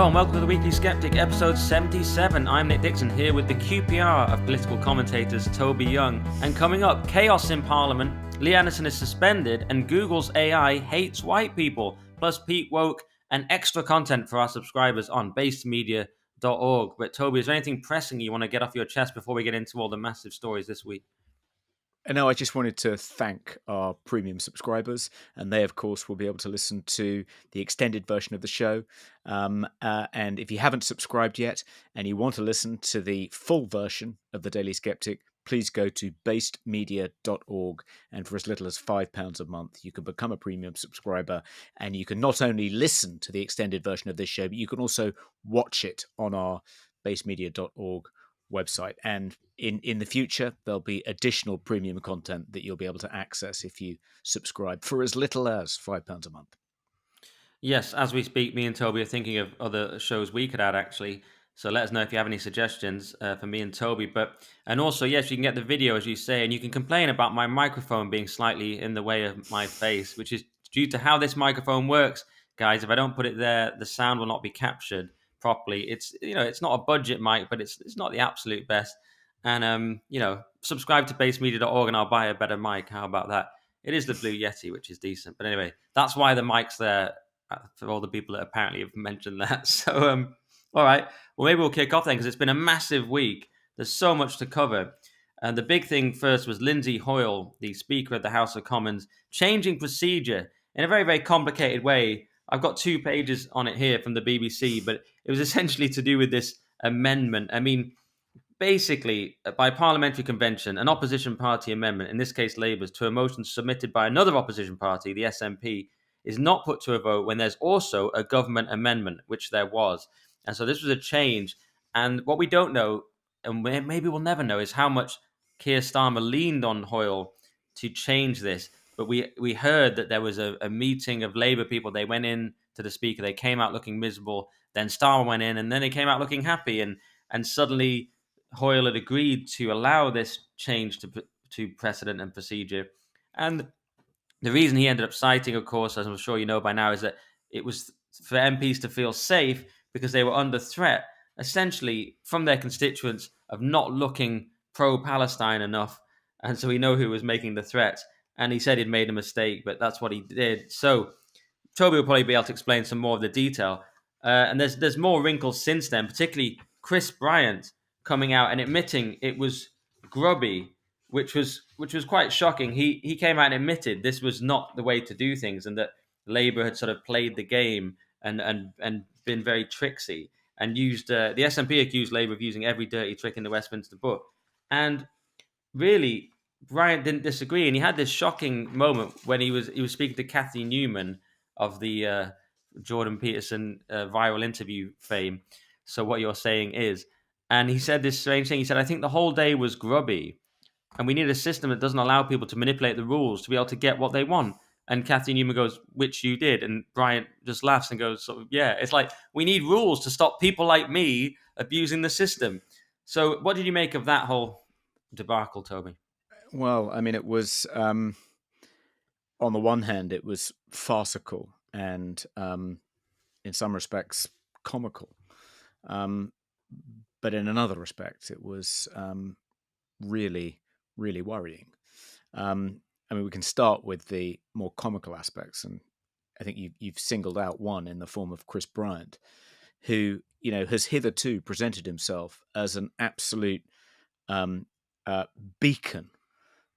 and welcome to the Weekly Sceptic, episode 77. I'm Nick Dixon, here with the QPR of political commentators Toby Young. And coming up, chaos in Parliament, Lee Anderson is suspended, and Google's AI hates white people, plus Pete Woke and extra content for our subscribers on basedmedia.org. But Toby, is there anything pressing you want to get off your chest before we get into all the massive stories this week? No, I just wanted to thank our premium subscribers, and they, of course, will be able to listen to the extended version of the show. And if you haven't subscribed yet and you want to listen to the full version of the Daily Sceptic, please go to basedmedia.org. And for as little as £5 a month, you can become a premium subscriber, and you can not only listen to the extended version of this show, but you can also watch it on our basedmedia.org website. And in the future, there'll be additional premium content that you'll be able to access if you subscribe for as little as £5 a month. Yes, as we speak, me and Toby are thinking of other shows we could add, actually. So let us know if you have any suggestions for me and Toby. And also, yes, you can get the video, as you say, and you can complain about my microphone being slightly in the way of my face, which is due to how this microphone works, guys. If I don't put it there, the sound will not be captured properly. It's not a budget mic, but it's not the absolute best. And subscribe to basemedia.org and I'll buy a better mic. How about that? It is the Blue Yeti, which is decent. But anyway, that's why the mic's there, for all the people that apparently have mentioned that. So, all right. Well, maybe we'll kick off then, because it's been a massive week. There's so much to cover. And the big thing first was Lindsay Hoyle, the Speaker of the House of Commons, changing procedure in a very, very complicated way. I've got 2 pages on it here from the BBC, but it was essentially to do with this amendment. I mean, basically, by parliamentary convention, an opposition party amendment, in this case Labour's, to a motion submitted by another opposition party, the SNP, is not put to a vote when there's also a government amendment, which there was. And so this was a change. And what we don't know, and maybe we'll never know, is how much Keir Starmer leaned on Hoyle to change this. But we heard that there was a meeting of Labour people. They went in to the Speaker. They came out looking miserable. Then Starmer went in, and then they came out looking happy. And suddenly Hoyle had agreed to allow this change to precedent and procedure. And the reason he ended up citing, of course, as I'm sure you know by now, is that it was for MPs to feel safe because they were under threat, essentially, from their constituents of not looking pro-Palestine enough. And so we know who was making the threats. And he said he'd made a mistake, but that's what he did. So Toby will probably be able to explain some more of the detail. And there's more wrinkles since then, particularly Chris Bryant coming out and admitting it was grubby, which was quite shocking. He came out and admitted this was not the way to do things, and that Labour had sort of played the game and been very tricksy, and used the SNP accused Labour of using every dirty trick in the Westminster book. And really, Bryant didn't disagree, and he had this shocking moment when he was speaking to Kathy Newman of the Jordan Peterson viral interview fame. So what you're saying is, and he said this strange thing. He said, "I think the whole day was grubby, and we need a system that doesn't allow people to manipulate the rules to be able to get what they want." And Kathy Newman goes, "Which you did." And Bryant just laughs and goes, "Yeah, it's like we need rules to stop people like me abusing the system." So what did you make of that whole debacle, Toby? Well, I mean, it was, on the one hand, it was farcical and, in some respects, comical. But in another respect, it was really, really worrying. I mean, we can start with the more comical aspects, and I think you've singled out one in the form of Chris Bryant, who has hitherto presented himself as an absolute beacon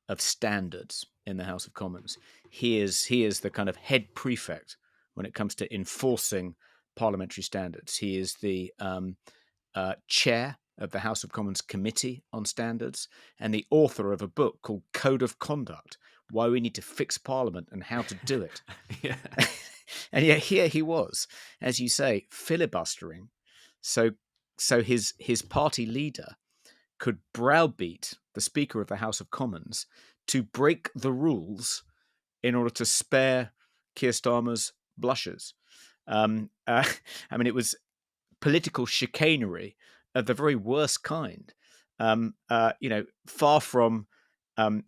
of standards in the House of Commons. He is the kind of head prefect when it comes to enforcing parliamentary standards. He is the chair of the House of Commons Committee on Standards and the author of a book called Code of Conduct: Why We Need to Fix Parliament and How to Do It. Yeah. And yet here he was, as you say, filibustering. So his party leader could browbeat the Speaker of the House of Commons to break the rules in order to spare Keir Starmer's blushes. I mean, it was political chicanery of the very worst kind. Far from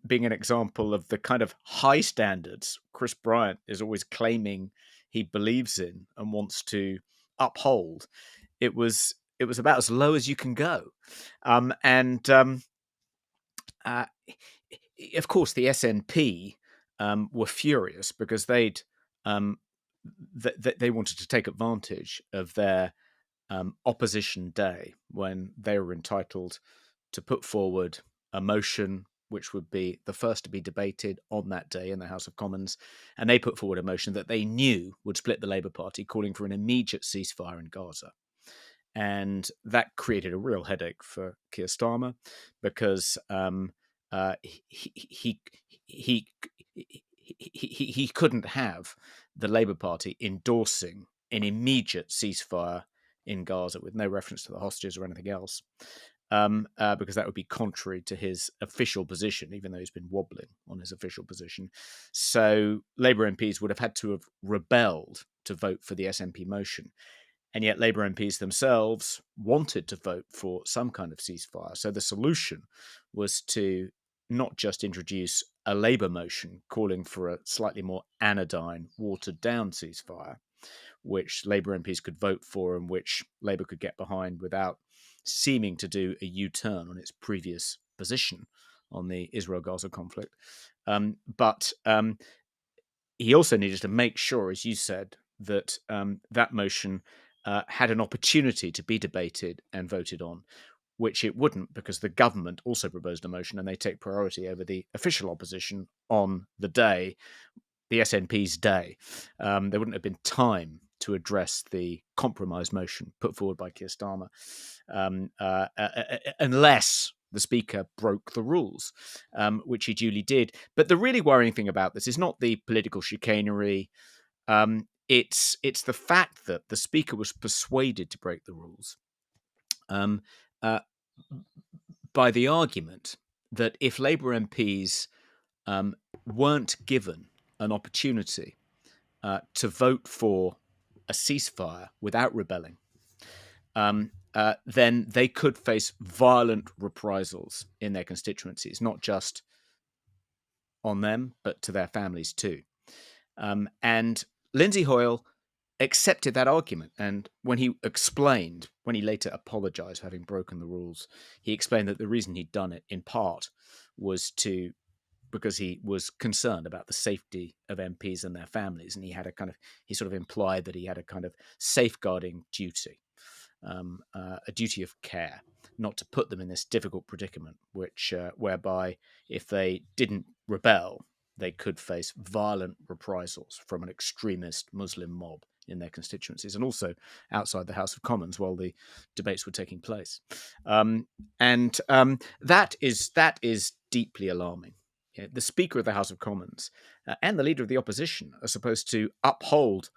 being an example of the kind of high standards Chris Bryant is always claiming he believes in and wants to uphold, it was about as low as you can go. And uh, of course, the SNP were furious because um, they wanted to take advantage of their opposition day when they were entitled to put forward a motion which would be the first to be debated on that day in the House of Commons. And they put forward a motion that they knew would split the Labour Party, calling for an immediate ceasefire in Gaza. And that created a real headache for Keir Starmer because he, he, he couldn't have the Labour Party endorsing an immediate ceasefire in Gaza with no reference to the hostages or anything else, because that would be contrary to his official position, even though he's been wobbling on his official position. So Labour MPs would have had to have rebelled to vote for the SNP motion. And yet Labour MPs themselves wanted to vote for some kind of ceasefire. So the solution was to not just introduce a Labour motion calling for a slightly more anodyne, watered-down ceasefire, which Labour MPs could vote for and which Labour could get behind without seeming to do a U-turn on its previous position on the Israel-Gaza conflict. But he also needed to make sure, as you said, that that motion had an opportunity to be debated and voted on, which it wouldn't because the government also proposed a motion and they take priority over the official opposition on the day, the SNP's day. There wouldn't have been time to address the compromise motion put forward by Keir Starmer unless the Speaker broke the rules, which he duly did. But the really worrying thing about this is not the political chicanery. It's the fact that the Speaker was persuaded to break the rules by the argument that if Labour MPs weren't given an opportunity to vote for a ceasefire without rebelling, then they could face violent reprisals in their constituencies, not just on them, but to their families too. And Lindsay Hoyle accepted that argument. And when he later apologised for having broken the rules, he explained that the reason he'd done it in part was because he was concerned about the safety of MPs and their families. And he sort of implied that he had a kind of safeguarding duty, a duty of care, not to put them in this difficult predicament, whereby if they didn't rebel, they could face violent reprisals from an extremist Muslim mob in their constituencies and also outside the House of Commons while the debates were taking place. That is deeply alarming. The Speaker of the House of Commons and the Leader of the Opposition are supposed to uphold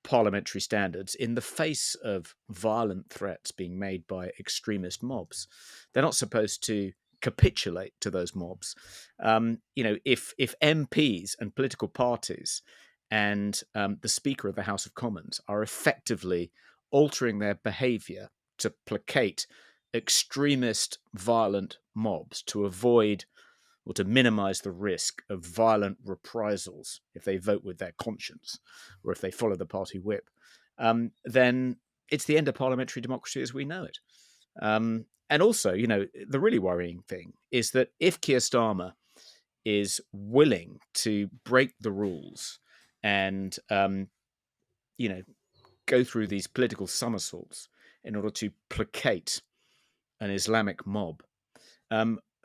parliamentary standards in the face of violent threats being made by extremist mobs. They're not supposed to capitulate to those mobs. If MPs and political parties and the Speaker of the House of Commons are effectively altering their behaviour to placate extremist violent mobs to avoid or to minimise the risk of violent reprisals if they vote with their conscience or if they follow the party whip, then it's the end of parliamentary democracy as we know it. And also, the really worrying thing is that if Keir Starmer is willing to break the rules and, go through these political somersaults in order to placate an Islamic mob,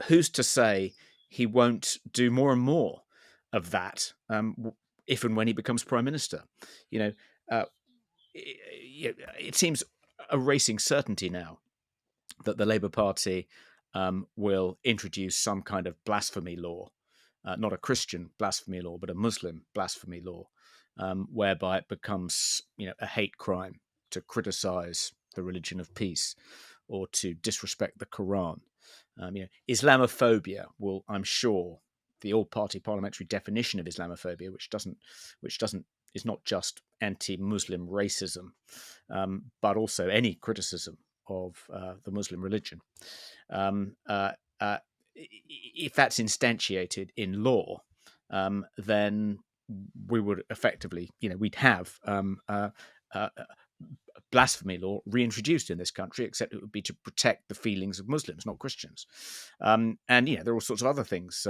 who's to say he won't do more and more of that if and when he becomes Prime Minister? It seems a racing certainty now that the Labour Party will introduce some kind of blasphemy law, not a Christian blasphemy law, but a Muslim blasphemy law, whereby it becomes a hate crime to criticise the religion of peace or to disrespect the Quran. Islamophobia will, I'm sure, the all-party parliamentary definition of Islamophobia, which is not just anti-Muslim racism, but also any criticism of the Muslim religion. If that's instantiated in law, then we would effectively, we'd have blasphemy law reintroduced in this country, except it would be to protect the feelings of Muslims, not Christians. And there are all sorts of other things,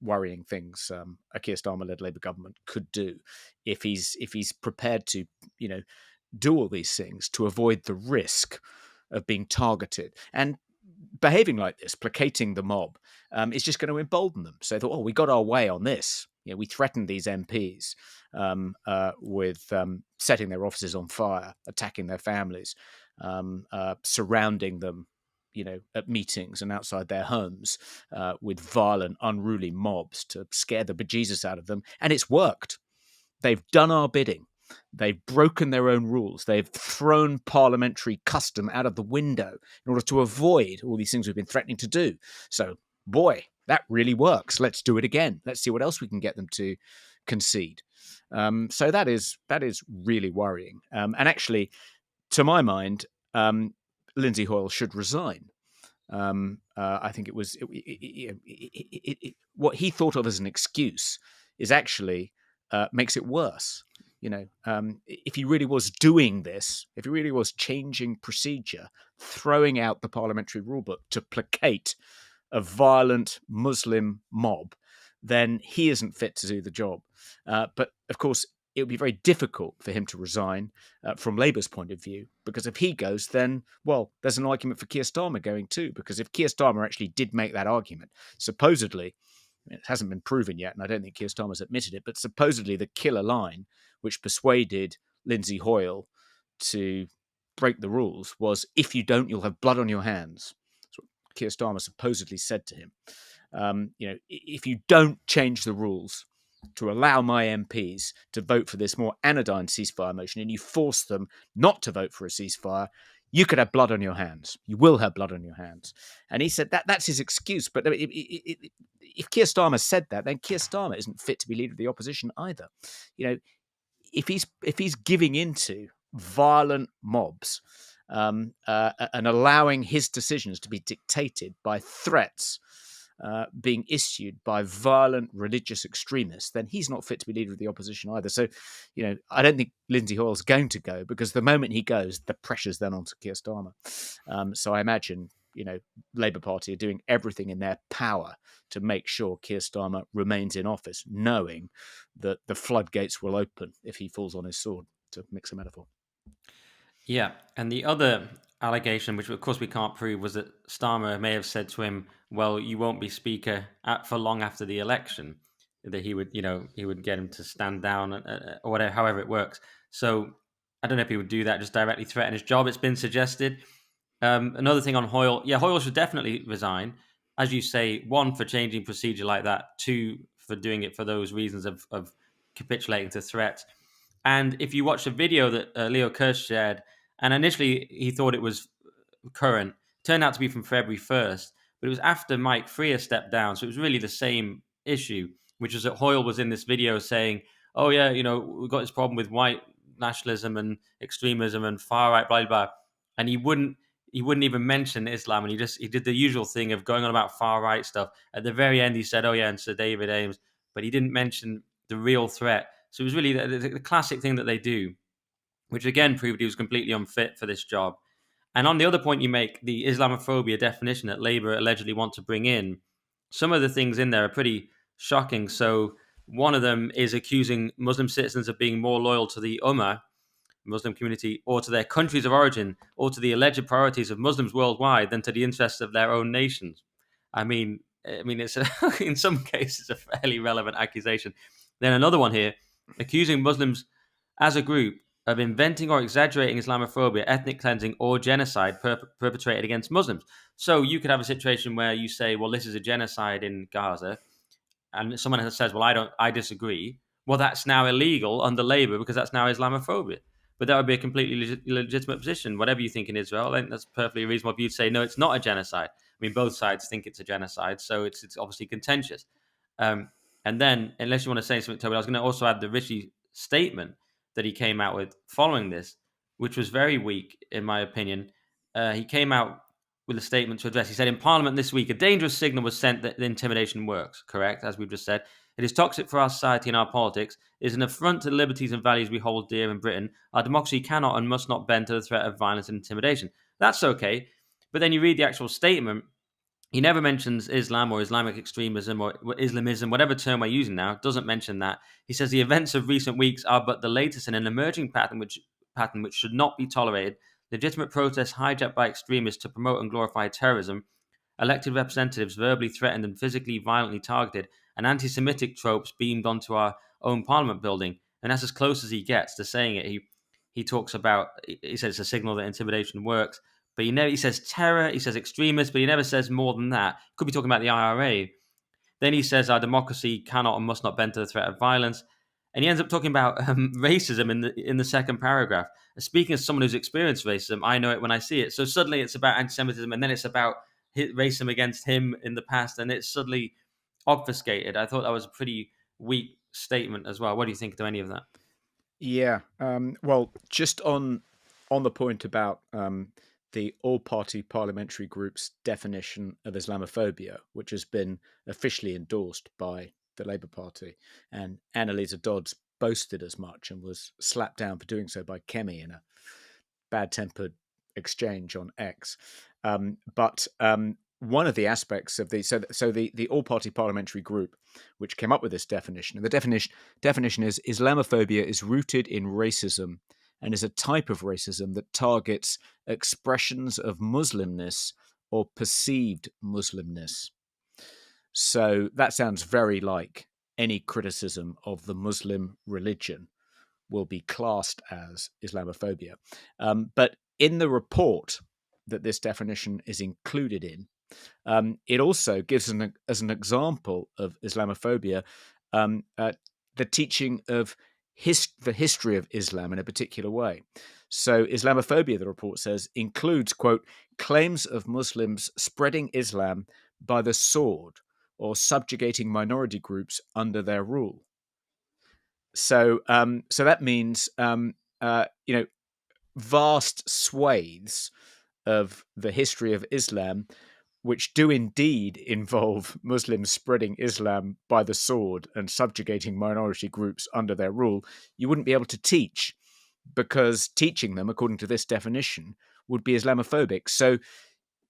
worrying things, a Keir Starmer-led Labour government could do if he's prepared to, do all these things to avoid the risk of being targeted. And behaving like this, placating the mob, is just going to embolden them. So they thought, we got our way on this. We threatened these MPs with setting their offices on fire, attacking their families, surrounding them, at meetings and outside their homes with violent, unruly mobs to scare the bejesus out of them. And it's worked. They've done our bidding. They've broken their own rules. They've thrown parliamentary custom out of the window in order to avoid all these things we've been threatening to do. So, boy, that really works. Let's do it again. Let's see what else we can get them to concede. So that is really worrying. And actually, to my mind, Lindsay Hoyle should resign. I think it was what he thought of as an excuse is actually makes it worse. If he really was doing this, if he really was changing procedure, throwing out the parliamentary rulebook to placate a violent Muslim mob, then he isn't fit to do the job. But of course, it would be very difficult for him to resign from Labour's point of view, because if he goes, then, well, there's an argument for Keir Starmer going too, because if Keir Starmer actually did make that argument, supposedly, it hasn't been proven yet, and I don't think Keir Starmer's admitted it, but supposedly the killer line which persuaded Lindsay Hoyle to break the rules was, if you don't, you'll have blood on your hands. That's what Keir Starmer supposedly said to him. If you don't change the rules to allow my MPs to vote for this more anodyne ceasefire motion, and you force them not to vote for a ceasefire, you could have blood on your hands. You will have blood on your hands. And he said that's his excuse. But if Keir Starmer said that, then Keir Starmer isn't fit to be leader of the opposition either. If he's giving into violent mobs and allowing his decisions to be dictated by threats being issued by violent religious extremists, then he's not fit to be leader of the opposition either. So, I don't think Lindsay Hoyle's going to go, because the moment he goes, the pressure's then onto Keir Starmer. So I imagine, Labour Party are doing everything in their power to make sure Keir Starmer remains in office, knowing that the floodgates will open if he falls on his sword, to mix a metaphor. Yeah, and the other allegation, which of course we can't prove, was that Starmer may have said to him, "Well, you won't be speaker for long after the election." That he would get him to stand down or whatever, however it works. So I don't know if he would do that, just directly threaten his job. It's been suggested. Another thing on Hoyle, Hoyle should definitely resign, as you say. One, for changing procedure like that. Two, for doing it for those reasons of capitulating to threats. And if you watch the video that Leo Kirsch shared, and initially he thought it was current, turned out to be from February 1st, but it was after Mike Freer stepped down. So it was really the same issue, which was that Hoyle was in this video saying, "Oh yeah, we've got this problem with white nationalism and extremism and far right, blah, blah," and he wouldn't even mention Islam, and he did the usual thing of going on about far right stuff. At the very end, he said, "Oh yeah, and Sir David Ames," but he didn't mention the real threat. So it was really the classic thing that they do, which again proved he was completely unfit for this job. And on the other point you make, the Islamophobia definition that Labour allegedly want to bring in, some of the things in there are pretty shocking. So one of them is accusing Muslim citizens of being more loyal to the Ummah, Muslim community, or to their countries of origin, or to the alleged priorities of Muslims worldwide than to the interests of their own nations. I mean, it's in some cases a fairly relevant accusation. Then another one here, accusing Muslims as a group of inventing or exaggerating Islamophobia, ethnic cleansing, or genocide perpetrated against Muslims. So you could have a situation where you say, well, this is a genocide in Gaza, and someone says, well, I disagree. Well, that's now illegal under Labour because that's now Islamophobia. But that would be a completely legitimate position. Whatever you think in Israel, I think that's perfectly reasonable for you to say, no, it's not a genocide. I mean, both sides think it's a genocide, so it's obviously contentious. And then, unless you want to say something, Toby, I was going to also add the Rishi statement that he came out with following this, which was very weak, in my opinion. He came out with a statement to address. He said, in Parliament this week, a dangerous signal was sent that the intimidation works, correct, as we've just said. It is toxic for our society and our politics. It is an affront to the liberties and values we hold dear in Britain. Our democracy cannot and must not bend to the threat of violence and intimidation. That's okay. But then you read the actual statement, he never mentions Islam or Islamic extremism or Islamism, whatever term we're using now, doesn't mention that. He says the events of recent weeks are but the latest in an emerging pattern which should not be tolerated. Legitimate protests hijacked by extremists to promote and glorify terrorism, elected representatives verbally threatened and physically violently targeted, and anti-Semitic tropes beamed onto our own Parliament building. And that's as close as he gets to saying it. He talks about, he says it's a signal that intimidation works, but he says terror, he says extremists, but he never says more than that. Could be talking about the IRA. Then he says our democracy cannot and must not bend to the threat of violence. And he ends up talking about racism in the second paragraph. Speaking as someone who's experienced racism, I know it when I see it. So suddenly it's about anti-Semitism, and then it's about racism against him in the past, and it's suddenly obfuscated. I thought that was a pretty weak statement as well. What do you think to any of that? Yeah. Well, just on the point about the all-party parliamentary group's definition of Islamophobia, which has been officially endorsed by the Labour Party, and Annalisa Dodds boasted as much and was slapped down for doing so by Kemi in a bad-tempered exchange on X. But one of the aspects of the all-party parliamentary group, which came up with this definition, and the definition is Islamophobia is rooted in racism and is a type of racism that targets expressions of Muslimness or perceived Muslimness. So that sounds very like any criticism of the Muslim religion will be classed as Islamophobia. But in the report that this definition is included in, it also gives as an example of Islamophobia the teaching of the history of Islam in a particular way. So Islamophobia, the report says, includes, quote, claims of Muslims spreading Islam by the sword or subjugating minority groups under their rule. So that means vast swathes of the history of Islam, which do indeed involve Muslims spreading Islam by the sword and subjugating minority groups under their rule, you wouldn't be able to teach, because teaching them, according to this definition, would be Islamophobic. So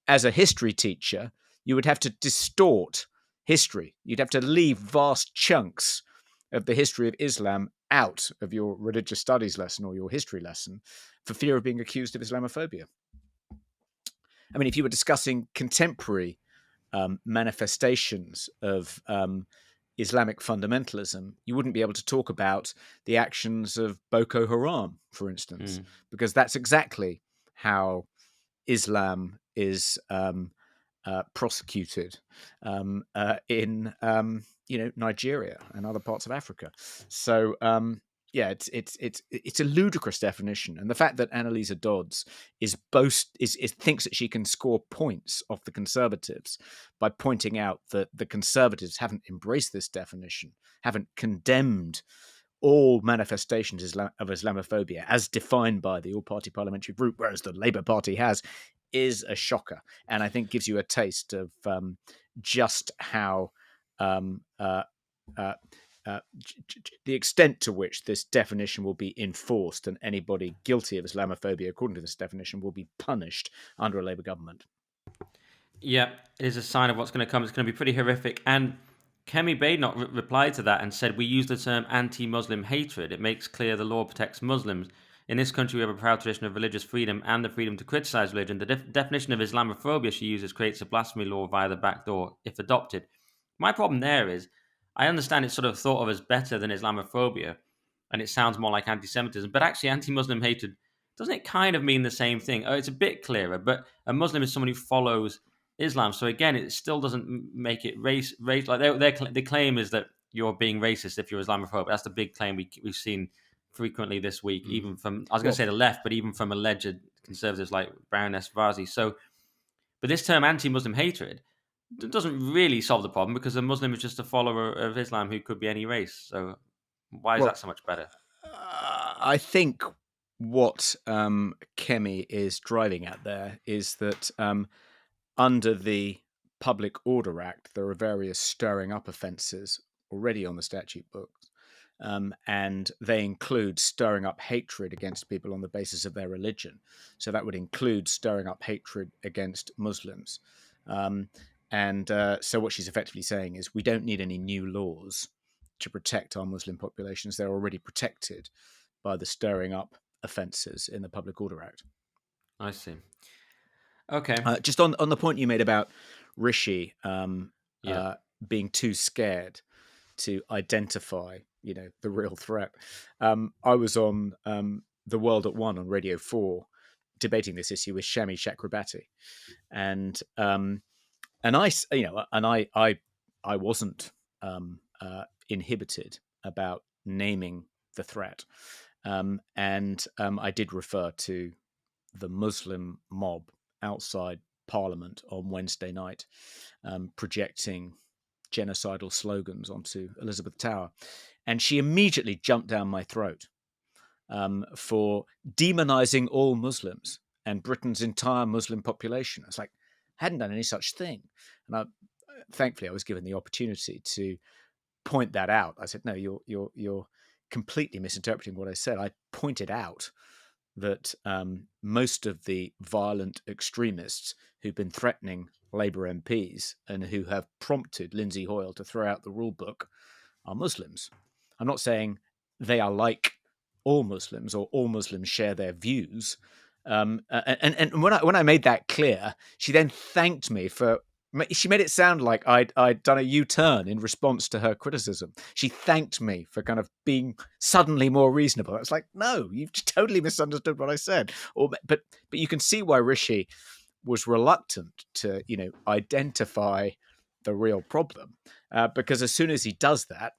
as a history teacher, you would have to distort history. You'd have to leave vast chunks of the history of Islam out of your religious studies lesson or your history lesson for fear of being accused of Islamophobia. I mean, if you were discussing contemporary manifestations of Islamic fundamentalism, you wouldn't be able to talk about the actions of Boko Haram, for instance, because that's exactly how Islam is prosecuted in Nigeria and other parts of Africa. So it's a ludicrous definition, and the fact that Annalisa Dodds thinks that she can score points off the Conservatives by pointing out that the Conservatives haven't embraced this definition, haven't condemned all manifestations of Islamophobia as defined by the all-party parliamentary group, whereas the Labour Party has, is a shocker, and I think gives you a taste of just how the extent to which this definition will be enforced, and anybody guilty of Islamophobia, according to this definition, will be punished under a Labour government. Yeah, it is a sign of what's going to come. It's going to be pretty horrific. And Kemi Badenoch replied to that and said, we use the term anti-Muslim hatred. It makes clear the law protects Muslims. In this country, we have a proud tradition of religious freedom and the freedom to criticize religion. The definition of Islamophobia she uses creates a blasphemy law via the back door, if adopted. My problem there is, I understand it's sort of thought of as better than Islamophobia, and it sounds more like anti-Semitism, but actually anti-Muslim hatred, doesn't it kind of mean the same thing? Oh, it's a bit clearer, but a Muslim is someone who follows Islam. So again, it still doesn't make it race. Like the claim is that you're being racist if you're Islamophobic. That's the big claim we've seen frequently this week, even from, I was going to say the left, but even from alleged conservatives like Baroness Varzi. So, but this term anti-Muslim hatred doesn't really solve the problem, because a Muslim is just a follower of Islam who could be any race. So why is that so much better? I think what Kemi is driving at there is that under the Public Order Act, there are various stirring up offences already on the statute books. And they include stirring up hatred against people on the basis of their religion. So that would include stirring up hatred against Muslims. So what she's effectively saying is we don't need any new laws to protect our Muslim populations. They're already protected by the stirring up offences in the Public Order Act. I see. Okay. Just on the point you made about Rishi Yeah. being too scared to identify, the real threat. I was on The World at One on Radio 4 debating this issue with Shami Chakrabarti, and I wasn't inhibited about naming the threat, and I did refer to the Muslim mob outside Parliament on Wednesday night, projecting genocidal slogans onto Elizabeth Tower. And she immediately jumped down my throat for demonizing all Muslims and Britain's entire Muslim population. I was like, I hadn't done any such thing. And thankfully, I was given the opportunity to point that out. I said, no, you're completely misinterpreting what I said. I pointed out that most of the violent extremists who've been threatening Labour MPs and who have prompted Lindsay Hoyle to throw out the rule book are Muslims. I'm not saying they are like all Muslims or all Muslims share their views. And when I made that clear, she then thanked me for. She made it sound like I'd done a U-turn in response to her criticism. She thanked me for kind of being suddenly more reasonable. I was like, no, you've totally misunderstood what I said. But you can see why Rishi was reluctant to, identify the real problem, because as soon as he does that,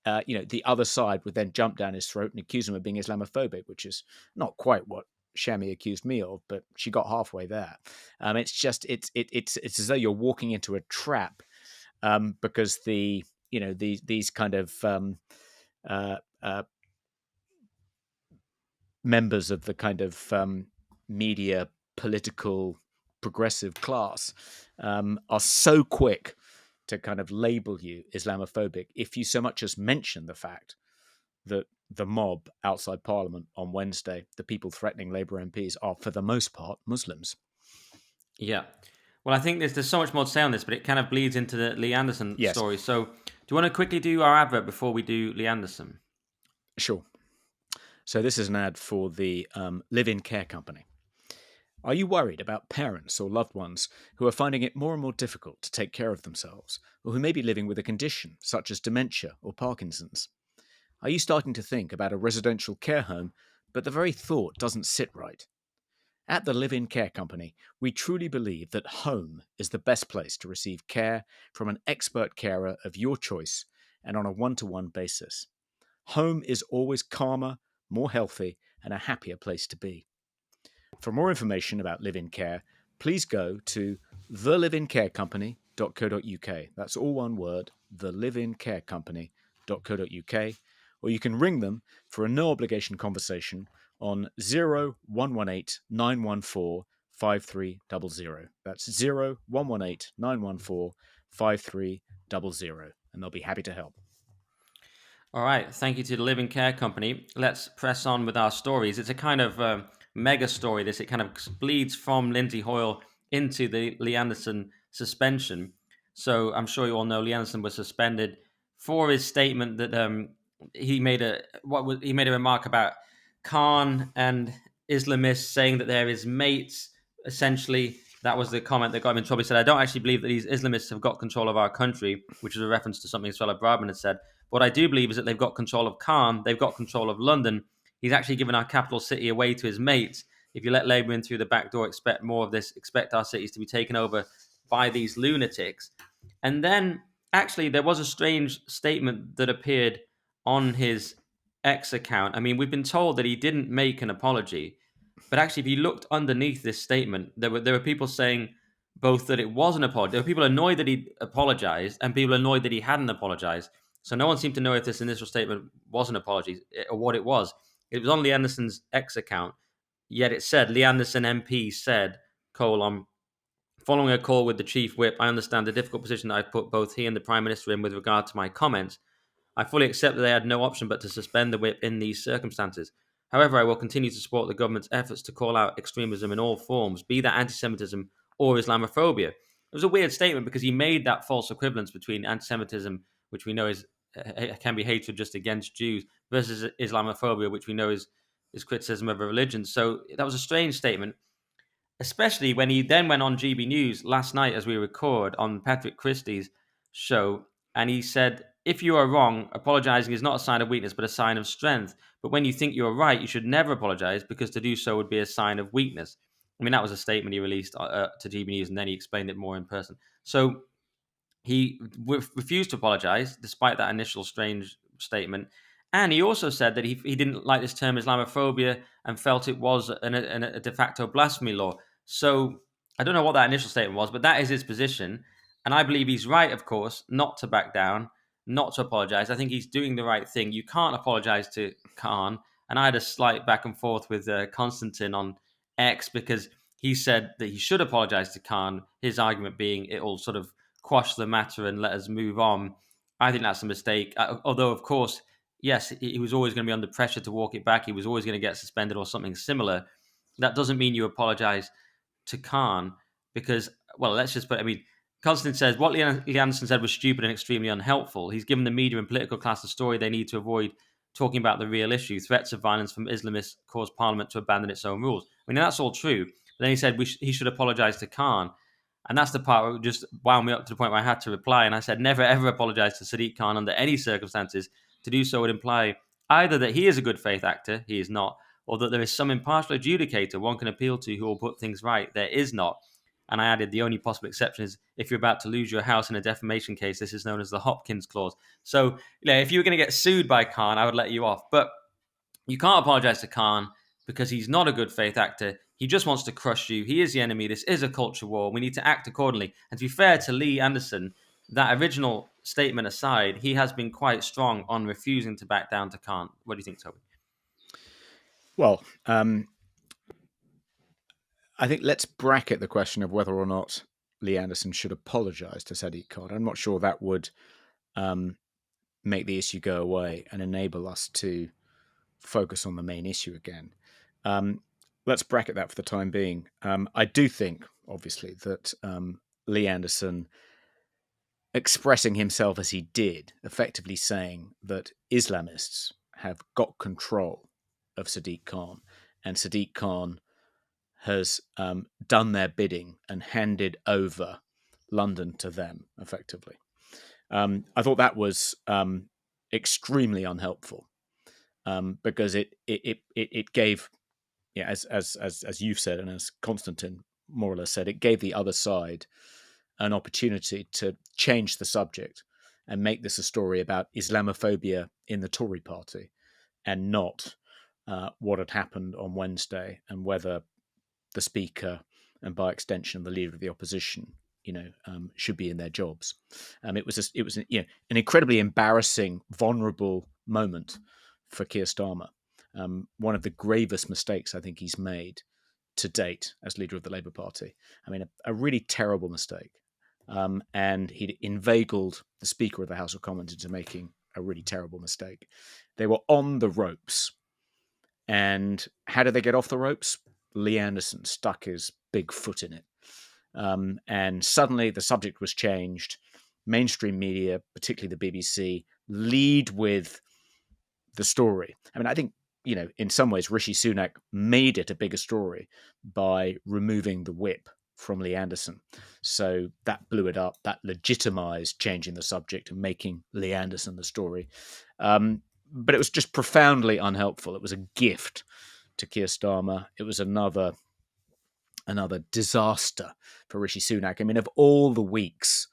the other side would then jump down his throat and accuse him of being Islamophobic, which is not quite what Shami accused me of, but she got halfway there. It's as though you're walking into a trap, because these kind of members of the kind of media political progressive class are so quick to kind of label you Islamophobic if you so much as mention the fact that the mob outside Parliament on Wednesday, the people threatening Labour MPs, are for the most part Muslims. Yeah. Well, I think there's so much more to say on this, but it kind of bleeds into the Lee Anderson story. So do you want to quickly do our advert before we do Lee Anderson? Sure. So this is an ad for the live-in care company. Are you worried about parents or loved ones who are finding it more and more difficult to take care of themselves, or who may be living with a condition such as dementia or Parkinson's? Are you starting to think about a residential care home, but the very thought doesn't sit right? At the Live-In Care Company, we truly believe that home is the best place to receive care from an expert carer of your choice and on a one-to-one basis. Home is always calmer, more healthy, and a happier place to be. For more information about live-in care, please go to theliveIncarecompany.co.uk. That's all one word, theliveIncarecompany.co.uk. Or you can ring them for a no-obligation conversation on 0118 914 5300. That's 0118 914 5300, and they'll be happy to help. All right. Thank you to the Live-In Care Company. Let's press on with our stories. It's a kind of mega story, this. It kind of bleeds from Lindsay Hoyle into the Lee Anderson suspension. So I'm sure you all know Lee Anderson was suspended for his statement that he made a remark about Khan and Islamists, saying that they're his mates. Essentially, that was the comment that got him in trouble. He said, I don't actually believe that these Islamists have got control of our country, which is a reference to something his fellow Bradman had said. What I do believe is that they've got control of Khan, they've got control of London. He's actually given our capital city away to his mates. If you let Labour in through the back door, expect more of this. Expect our cities to be taken over by these lunatics. And then, actually, there was a strange statement that appeared on his X account. I mean, we've been told that he didn't make an apology. But actually, if you looked underneath this statement, there were people saying both that it was an apology. There were people annoyed that he apologized and people annoyed that he hadn't apologized. So no one seemed to know if this initial statement was an apology or what it was. It was on Lee Anderson's X account, yet it said Lee Anderson MP said, following a call with the chief whip, I understand the difficult position that I've put both he and the Prime Minister in with regard to my comments. I fully accept that they had no option but to suspend the whip in these circumstances. However, I will continue to support the government's efforts to call out extremism in all forms, be that anti-Semitism or Islamophobia. It was a weird statement because he made that false equivalence between anti-Semitism, which we know is can be hatred just against Jews, versus Islamophobia, which we know is criticism of a religion. So that was a strange statement, especially when he then went on GB News last night as we record on Patrick Christie's show, and he said, if you are wrong, apologizing is not a sign of weakness, but a sign of strength. But when you think you are right, you should never apologize because to do so would be a sign of weakness. I mean, that was a statement he released to GB News, and then he explained it more in person. So he refused to apologize despite that initial strange statement. And he also said that he didn't like this term Islamophobia and felt it was a de facto blasphemy law. So I don't know what that initial statement was, but that is his position. And I believe he's right, of course, not to back down, not to apologize. I think he's doing the right thing. You can't apologize to Khan. And I had a slight back and forth with Konstantin on X because he said that he should apologize to Khan, his argument being it will sort of quash the matter and let us move on. I think that's a mistake. Although, of course, yes, he was always going to be under pressure to walk it back. He was always going to get suspended or something similar. That doesn't mean you apologize to Khan because, well, let's just put, I mean, Constantine says what Lee Anderson said was stupid and extremely unhelpful. He's given the media and political class the story they need to avoid talking about the real issue. Threats of violence from Islamists cause Parliament to abandon its own rules. I mean, that's all true. But then he said he should apologize to Khan. And that's the part where just wound me up to the point where I had to reply. And I said, never ever apologize to Sadiq Khan under any circumstances. To do so would imply either that he is a good faith actor, he is not, or that there is some impartial adjudicator one can appeal to who will put things right. There is not. And I added the only possible exception is if you're about to lose your house in a defamation case. This is known as the Hopkins clause. So, if you were going to get sued by Khan, I would let you off. But you can't apologize to Khan because he's not a good faith actor. He just wants to crush you. He is the enemy. This is a culture war. We need to act accordingly. And to be fair to Lee Anderson, that original statement aside, he has been quite strong on refusing to back down to Khan. What do you think, Toby? Well, I think let's bracket the question of whether or not Lee Anderson should apologise to Sadiq Khan. I'm not sure that would make the issue go away and enable us to focus on the main issue again. Let's bracket that for the time being. I do think, obviously, that Lee Anderson expressing himself as he did, effectively saying that Islamists have got control of Sadiq Khan, and Sadiq Khan has done their bidding and handed over London to them, effectively. I thought that was extremely unhelpful because it gave, as you've said and as Konstantin more or less said, it gave the other side an opportunity to change the subject and make this a story about Islamophobia in the Tory Party and not what had happened on Wednesday and whether the Speaker and by extension the Leader of the Opposition, should be in their jobs. It was an incredibly embarrassing, vulnerable moment for Keir Starmer. One of the gravest mistakes I think he's made to date as leader of the Labour Party. I mean, a really terrible mistake. And he'd inveigled the Speaker of the House of Commons into making a really terrible mistake. They were on the ropes. And how did they get off the ropes? Lee Anderson stuck his big foot in it. And suddenly the subject was changed. Mainstream media, particularly the BBC, lead with the story. I mean, I think, in some ways, Rishi Sunak made it a bigger story by removing the whip from Lee Anderson. So that blew it up. That legitimized changing the subject and making Lee Anderson the story. But it was just profoundly unhelpful. It was a gift to Keir Starmer. It was another disaster for Rishi Sunak. I mean, of all the weeks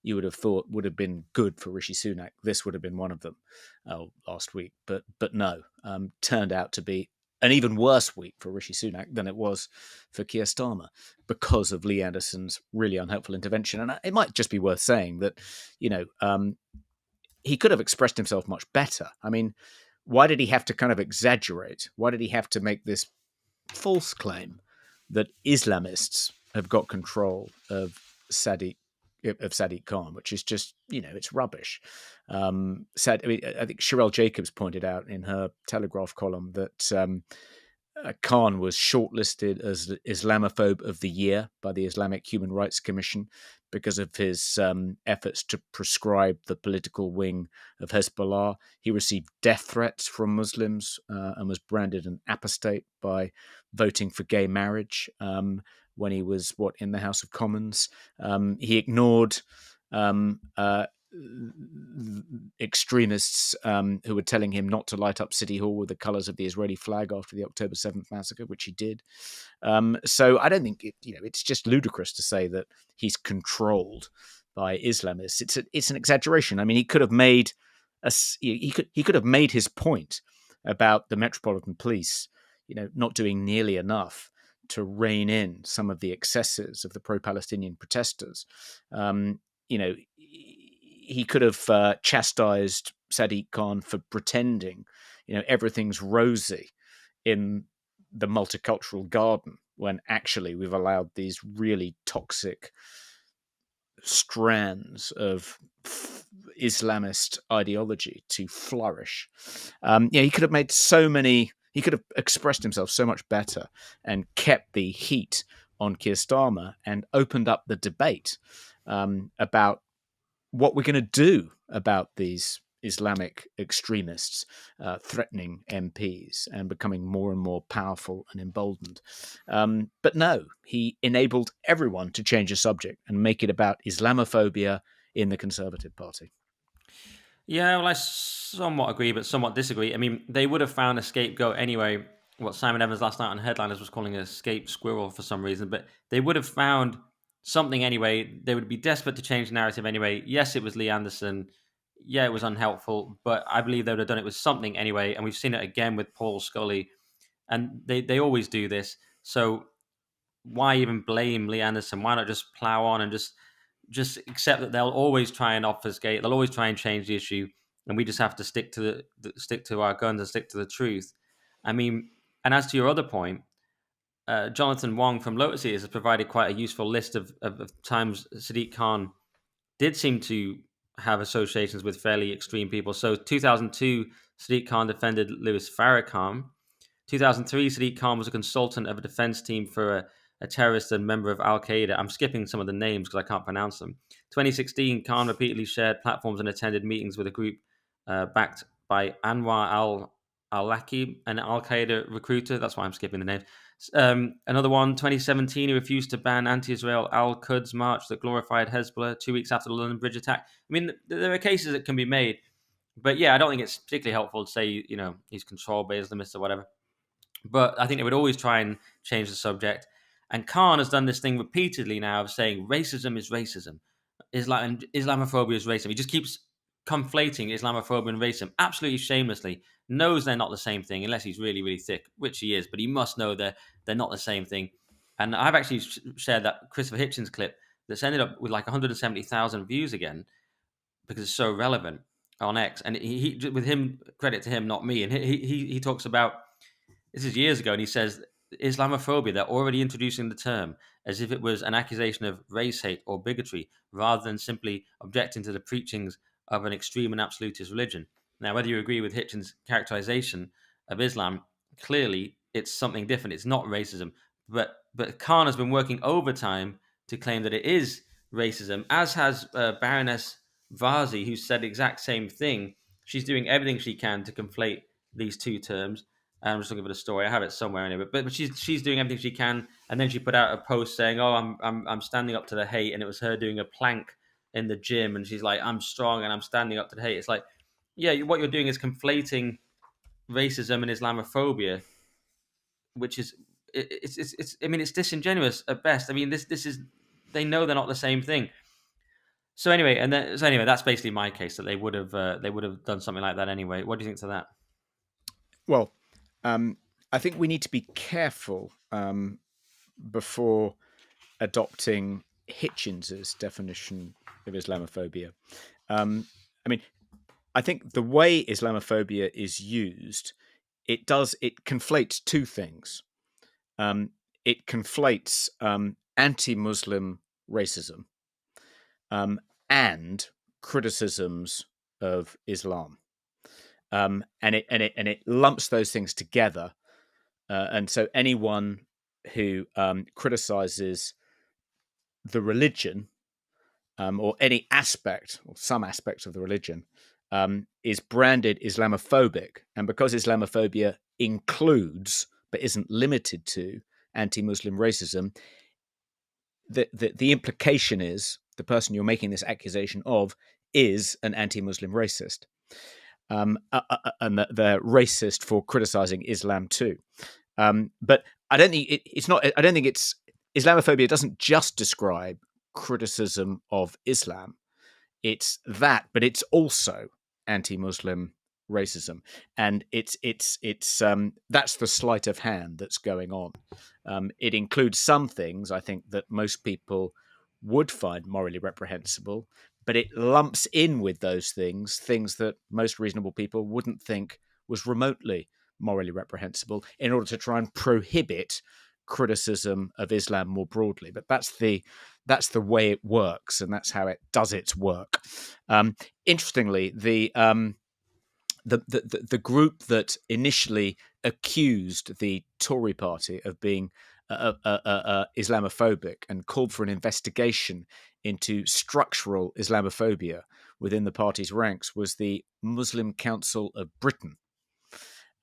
you would have thought would have been good for Rishi Sunak, this would have been one of them last week. But no, turned out to be an even worse week for Rishi Sunak than it was for Keir Starmer because of Lee Anderson's really unhelpful intervention. And it might just be worth saying that, he could have expressed himself much better. I mean, why did he have to kind of exaggerate? Why did he have to make this false claim that Islamists have got control of Sadiq Khan, which is just, it's rubbish. I think Sherelle Jacobs pointed out in her Telegraph column that Khan was shortlisted as the Islamophobe of the Year by the Islamic Human Rights Commission because of his efforts to proscribe the political wing of Hezbollah. He received death threats from Muslims and was branded an apostate by voting for gay marriage when he was in the House of Commons. He ignored extremists who were telling him not to light up City Hall with the colours of the Israeli flag after the October 7th massacre, which he did. So I don't think it's just ludicrous to say that he's controlled by Islamists. It's an exaggeration. I mean, he could have made he could have made his point about the Metropolitan Police, not doing nearly enough to rein in some of the excesses of the pro-Palestinian protesters. He could have chastised Sadiq Khan for pretending, everything's rosy in the multicultural garden when actually we've allowed these really toxic strands of Islamist ideology to flourish. He could have made he could have expressed himself so much better and kept the heat on Keir Starmer and opened up the debate about what we're going to do about these Islamic extremists threatening MPs and becoming more and more powerful and emboldened. But no, he enabled everyone to change the subject and make it about Islamophobia in the Conservative Party. Yeah, well, I somewhat agree, but somewhat disagree. I mean, they would have found a scapegoat anyway. What Simon Evans last night on Headliners was calling a escape squirrel for some reason, but they would have found something anyway. They would be desperate to change the narrative anyway. Yes, it was Lee Anderson. Yeah, it was unhelpful, but I believe they would have done it with something anyway. And we've seen it again with Paul Scully, and they always do this. So why even blame Lee Anderson? Why not just plow on and just accept that they'll always try and obfuscate, they'll always try and change the issue, and we just have to stick to our guns and stick to the truth. I mean, and as to your other point, Jonathan Wong from Lotus Eaters has provided quite a useful list of times Sadiq Khan did seem to have associations with fairly extreme people. So 2002, Sadiq Khan defended Louis Farrakhan. 2003, Sadiq Khan was a consultant of a defense team for a terrorist and member of Al Qaeda. I'm skipping some of the names because I can't pronounce them. 2016, Khan repeatedly shared platforms and attended meetings with a group backed by Anwar al-Awlaki, an Al Qaeda recruiter. That's why I'm skipping the names. Another one, 2017, he refused to ban anti-Israel Al-Quds march that glorified Hezbollah 2 weeks after the London Bridge attack. I mean, there are cases that can be made, but yeah, I don't think it's particularly helpful to say, he's controlled by Islamists or whatever. But I think they would always try and change the subject. And Khan has done this thing repeatedly now of saying racism is racism, Islamophobia is racism. He just keeps conflating Islamophobia and racism absolutely shamelessly. Knows they're not the same thing unless he's really, really thick, which he is. But he must know they're not the same thing. And I've actually shared that Christopher Hitchens clip that's ended up with like 170,000 views again because it's so relevant on X. And he with him, credit to him, not me. And he talks about, this is years ago, and he says Islamophobia, they're already introducing the term as if it was an accusation of race hate or bigotry rather than simply objecting to the preachings of an extreme and absolutist religion. Now, whether you agree with Hitchens' characterization of Islam, clearly it's something different. It's not racism. But Khan has been working overtime to claim that it is racism, as has Baroness Vazi, who said the exact same thing. She's doing everything she can to conflate these two terms. I'm just looking for the story. I have it somewhere anyway. But she's doing everything she can, and then she put out a post saying, "Oh, I'm standing up to the hate," and it was her doing a plank in the gym, and she's like, "I'm strong and I'm standing up to the hate." It's like, yeah, what you're doing is conflating racism and Islamophobia, which is it's. I mean, it's disingenuous at best. I mean, this is, they know they're not the same thing. So anyway, that's basically my case, that they would have done something like that anyway. What do you think to that? Well, I think we need to be careful before adopting Hitchens's definition of Islamophobia. I mean, I think the way Islamophobia is used, it conflates two things. It conflates anti-Muslim racism and criticisms of Islam, and it lumps those things together, and so anyone who criticizes the religion or any aspect or some aspect of the religion is branded Islamophobic, and because Islamophobia includes but isn't limited to anti-Muslim racism, the implication is the person you're making this accusation of is an anti-Muslim racist, and they're racist for criticizing Islam too. But I don't think it's not. I don't think it's Islamophobia doesn't just describe criticism of Islam. It's that, but it's also anti-Muslim racism, and it's that's the sleight of hand that's going on. It includes some things I think that most people would find morally reprehensible, but it lumps in with those things that most reasonable people wouldn't think was remotely morally reprehensible, in order to try and prohibit criticism of Islam more broadly. But that's the way it works, and that's how it does its work. Interestingly, the group that initially accused the Tory Party of being Islamophobic and called for an investigation into structural Islamophobia within the party's ranks was the Muslim Council of Britain.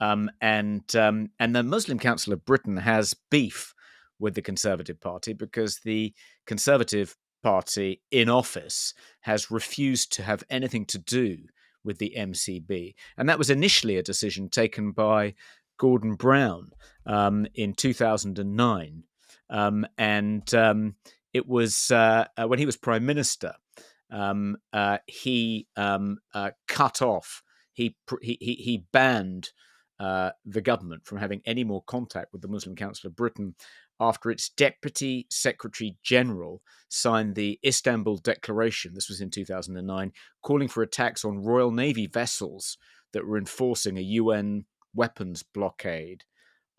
And the Muslim Council of Britain has beef with the Conservative Party because the Conservative Party in office has refused to have anything to do with the MCB. And that was initially a decision taken by Gordon Brown in 2009. It was when he was Prime Minister, he cut off, he banned the government from having any more contact with the Muslim Council of Britain after its Deputy Secretary General signed the Istanbul Declaration, this was in 2009, calling for attacks on Royal Navy vessels that were enforcing a UN weapons blockade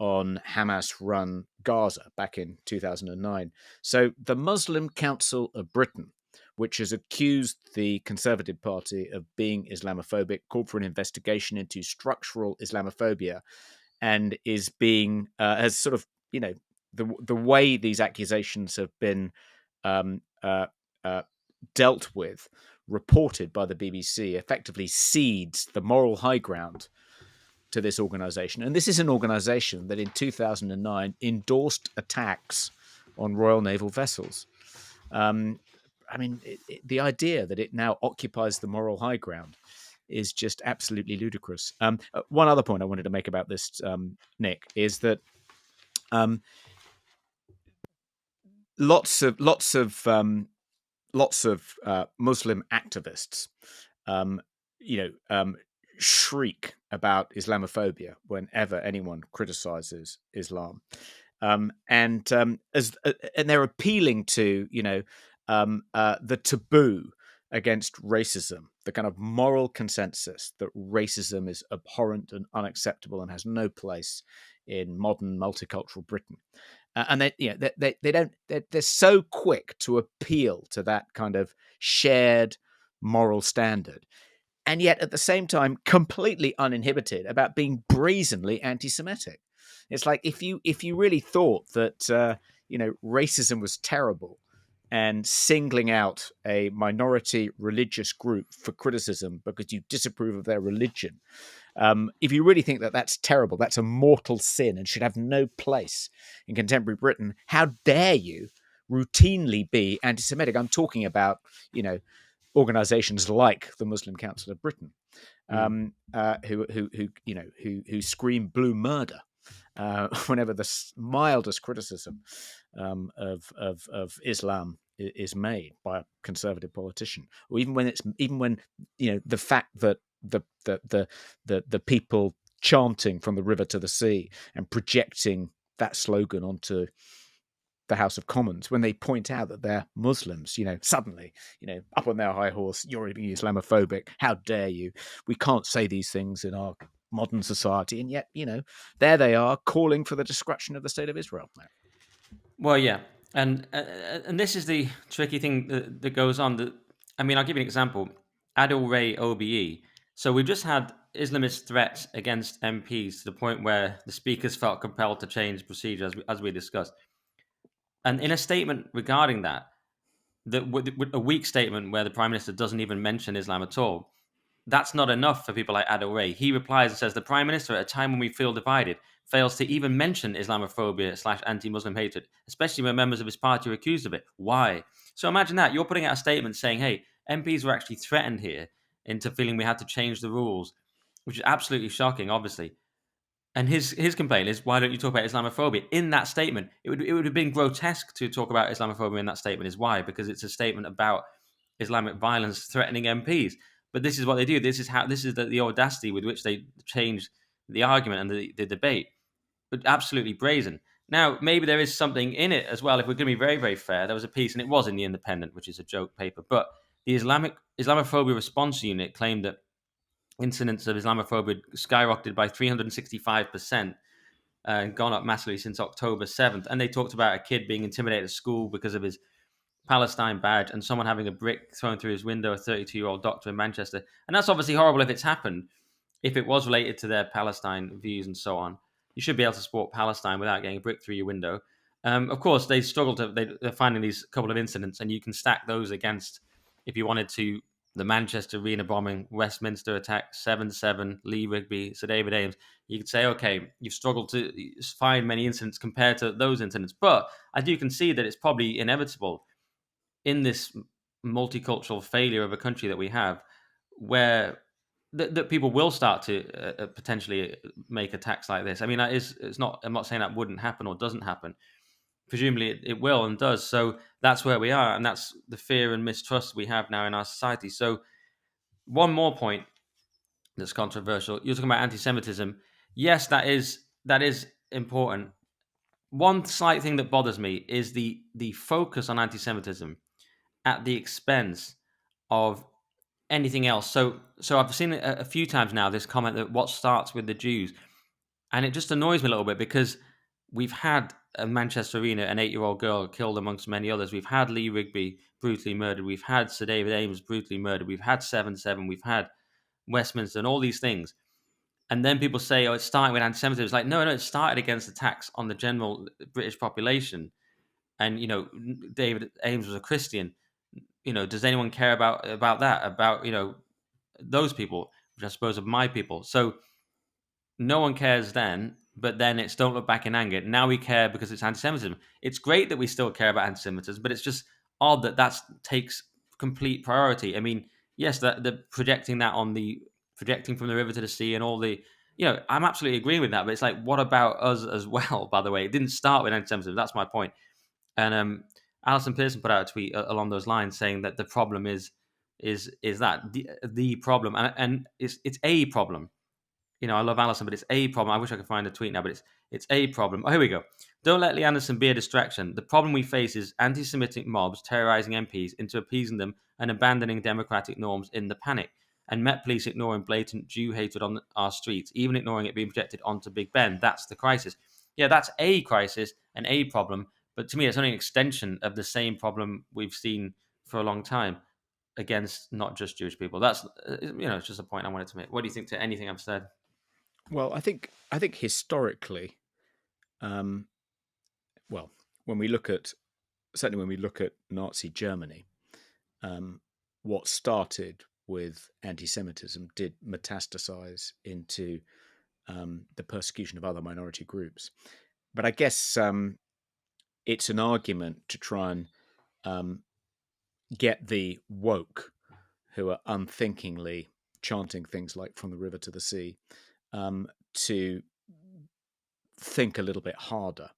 on Hamas-run Gaza back in 2009. So the Muslim Council of Britain, which has accused the Conservative Party of being Islamophobic, called for an investigation into structural Islamophobia, and is being has sort of, the way these accusations have been dealt with, reported by the BBC, effectively cedes the moral high ground to this organisation. And this is an organisation that in 2009 endorsed attacks on Royal Naval vessels. The idea that it now occupies the moral high ground is just absolutely ludicrous. One other point I wanted to make about this, Nick, is that lots of Muslim activists, shriek about Islamophobia whenever anyone criticizes Islam, and they're appealing to the taboo against racism, the kind of moral consensus that racism is abhorrent and unacceptable and has no place in modern multicultural Britain. And they're so quick to appeal to that kind of shared moral standard, and yet at the same time completely uninhibited about being brazenly anti-Semitic. It's like if you really thought that racism was terrible, and singling out a minority religious group for criticism because you disapprove of their religion, if you really think that that's terrible, that's a mortal sin and should have no place in contemporary Britain, how dare you routinely be anti-Semitic? I'm talking about, organizations like the Muslim Council of Britain, who scream blue murder whenever the mildest criticism of Islam is made by a conservative politician, or even when the fact that the people chanting from the river to the sea and projecting that slogan onto the House of Commons, when they point out that they're Muslims, suddenly, up on their high horse, you're being Islamophobic. How dare you? We can't say these things in our modern society. And yet, there they are calling for the destruction of the state of Israel now. Well, yeah. And this is the tricky thing that goes on. I mean, I'll give you an example. Adil Ray OBE. So we've just had Islamist threats against MPs to the point where the speakers felt compelled to change procedure, as we discussed. And in a statement regarding that, a weak statement where the Prime Minister doesn't even mention Islam at all, that's not enough for people like Adil Ray. He replies and says, the Prime Minister, at a time when we feel divided, fails to even mention Islamophobia / anti-Muslim hatred, especially when members of his party are accused of it. Why? So imagine that. You're putting out a statement saying, hey, MPs were actually threatened here into feeling we had to change the rules, which is absolutely shocking, obviously. And his complaint is, why don't you talk about Islamophobia in that statement? It would have been grotesque to talk about Islamophobia in that statement. Is why? Because it's a statement about Islamic violence threatening MPs. But this is what they do. This is the audacity with which they change the argument and the debate. But absolutely brazen. Now, maybe there is something in it as well. If we're going to be very, very fair, there was a piece, and it was in the Independent, which is a joke paper. But the Islamophobia Response Unit claimed that incidents of Islamophobia skyrocketed by 365% and gone up massively since October 7th. And they talked about a kid being intimidated at school because of his Palestine badge and someone having a brick thrown through his window, a 32-year-old doctor in Manchester. And that's obviously horrible if it's happened, if it was related to their Palestine views and so on. You should be able to support Palestine without getting a brick through your window. Of course, they struggle they're finding these couple of incidents, and you can stack those against, if you wanted to, the Manchester Arena bombing, Westminster attack, 7/7, Lee Rigby, Sir David Ames. You could say, okay, you've struggled to find many incidents compared to those incidents. But I do concede that it's probably inevitable in this multicultural failure of a country that we have, where that people will start to potentially make attacks like this. I mean, it's not. I'm not saying that wouldn't happen or doesn't happen. Presumably, it will and does. So that's where we are, and that's the fear and mistrust we have now in our society. So one more point that's controversial. You're talking about anti-Semitism. Yes, that is important. One slight thing that bothers me is the focus on anti-Semitism at the expense of anything else. So I've seen it a few times now, this comment that what starts with the Jews, and it just annoys me a little bit because we've had a Manchester Arena, an 8-year-old girl killed amongst many others. We've had Lee Rigby brutally murdered. We've had Sir David Ames brutally murdered. We've had 7/7. We've had Westminster and all these things. And then people say, oh, it's starting with anti-Semitism. It's like, no, it started against attacks on the general British population. And, David Ames was a Christian. Does anyone care about that? About, those people, which I suppose are my people. So no one cares then, but then it's don't look back in anger. Now we care because it's anti-Semitism. It's great that we still care about anti-Semitism, but it's just odd that takes complete priority. I mean, yes, that the projecting from the river to the sea and all the, I'm absolutely agreeing with that. But it's like, what about us as well? By the way, it didn't start with anti-Semitism. That's my point. And Alison Pearson put out a tweet along those lines saying that the problem is that the problem, and it's a problem. I love Alison, but it's a problem. I wish I could find a tweet now, but it's a problem. Oh, here we go. Don't let Lee Anderson be a distraction. The problem we face is anti-Semitic mobs terrorizing MPs into appeasing them and abandoning democratic norms in the panic. And Met Police ignoring blatant Jew hatred on our streets, even ignoring it being projected onto Big Ben. That's the crisis. Yeah, that's a crisis and a problem. But to me, it's only an extension of the same problem we've seen for a long time against not just Jewish people. That's, it's just a point I wanted to make. What do you think to anything I've said? Well, I think historically, um, well, when we look at certainly when we look at Nazi Germany, what started with anti-Semitism did metastasize into the persecution of other minority groups. But I guess it's an argument to try and get the woke who are unthinkingly chanting things like "from the river to the sea" to think a little bit harder,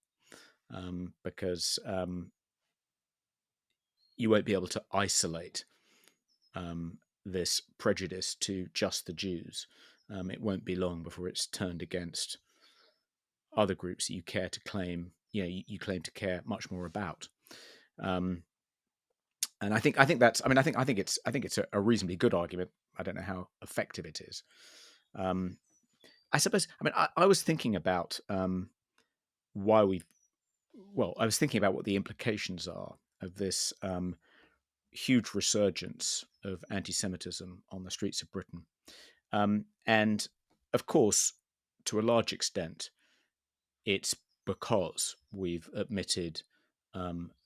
because you won't be able to isolate this prejudice to just the Jews. It won't be long before it's turned against other groups that you care to claim, you claim to care much more about. And I think that's. I mean, I think it's a reasonably good argument. I don't know how effective it is. I suppose. I mean, I was thinking about why Well, I was thinking about what the implications are of this huge resurgence of anti-Semitism on the streets of Britain. And of course, to a large extent, it's because we've admitted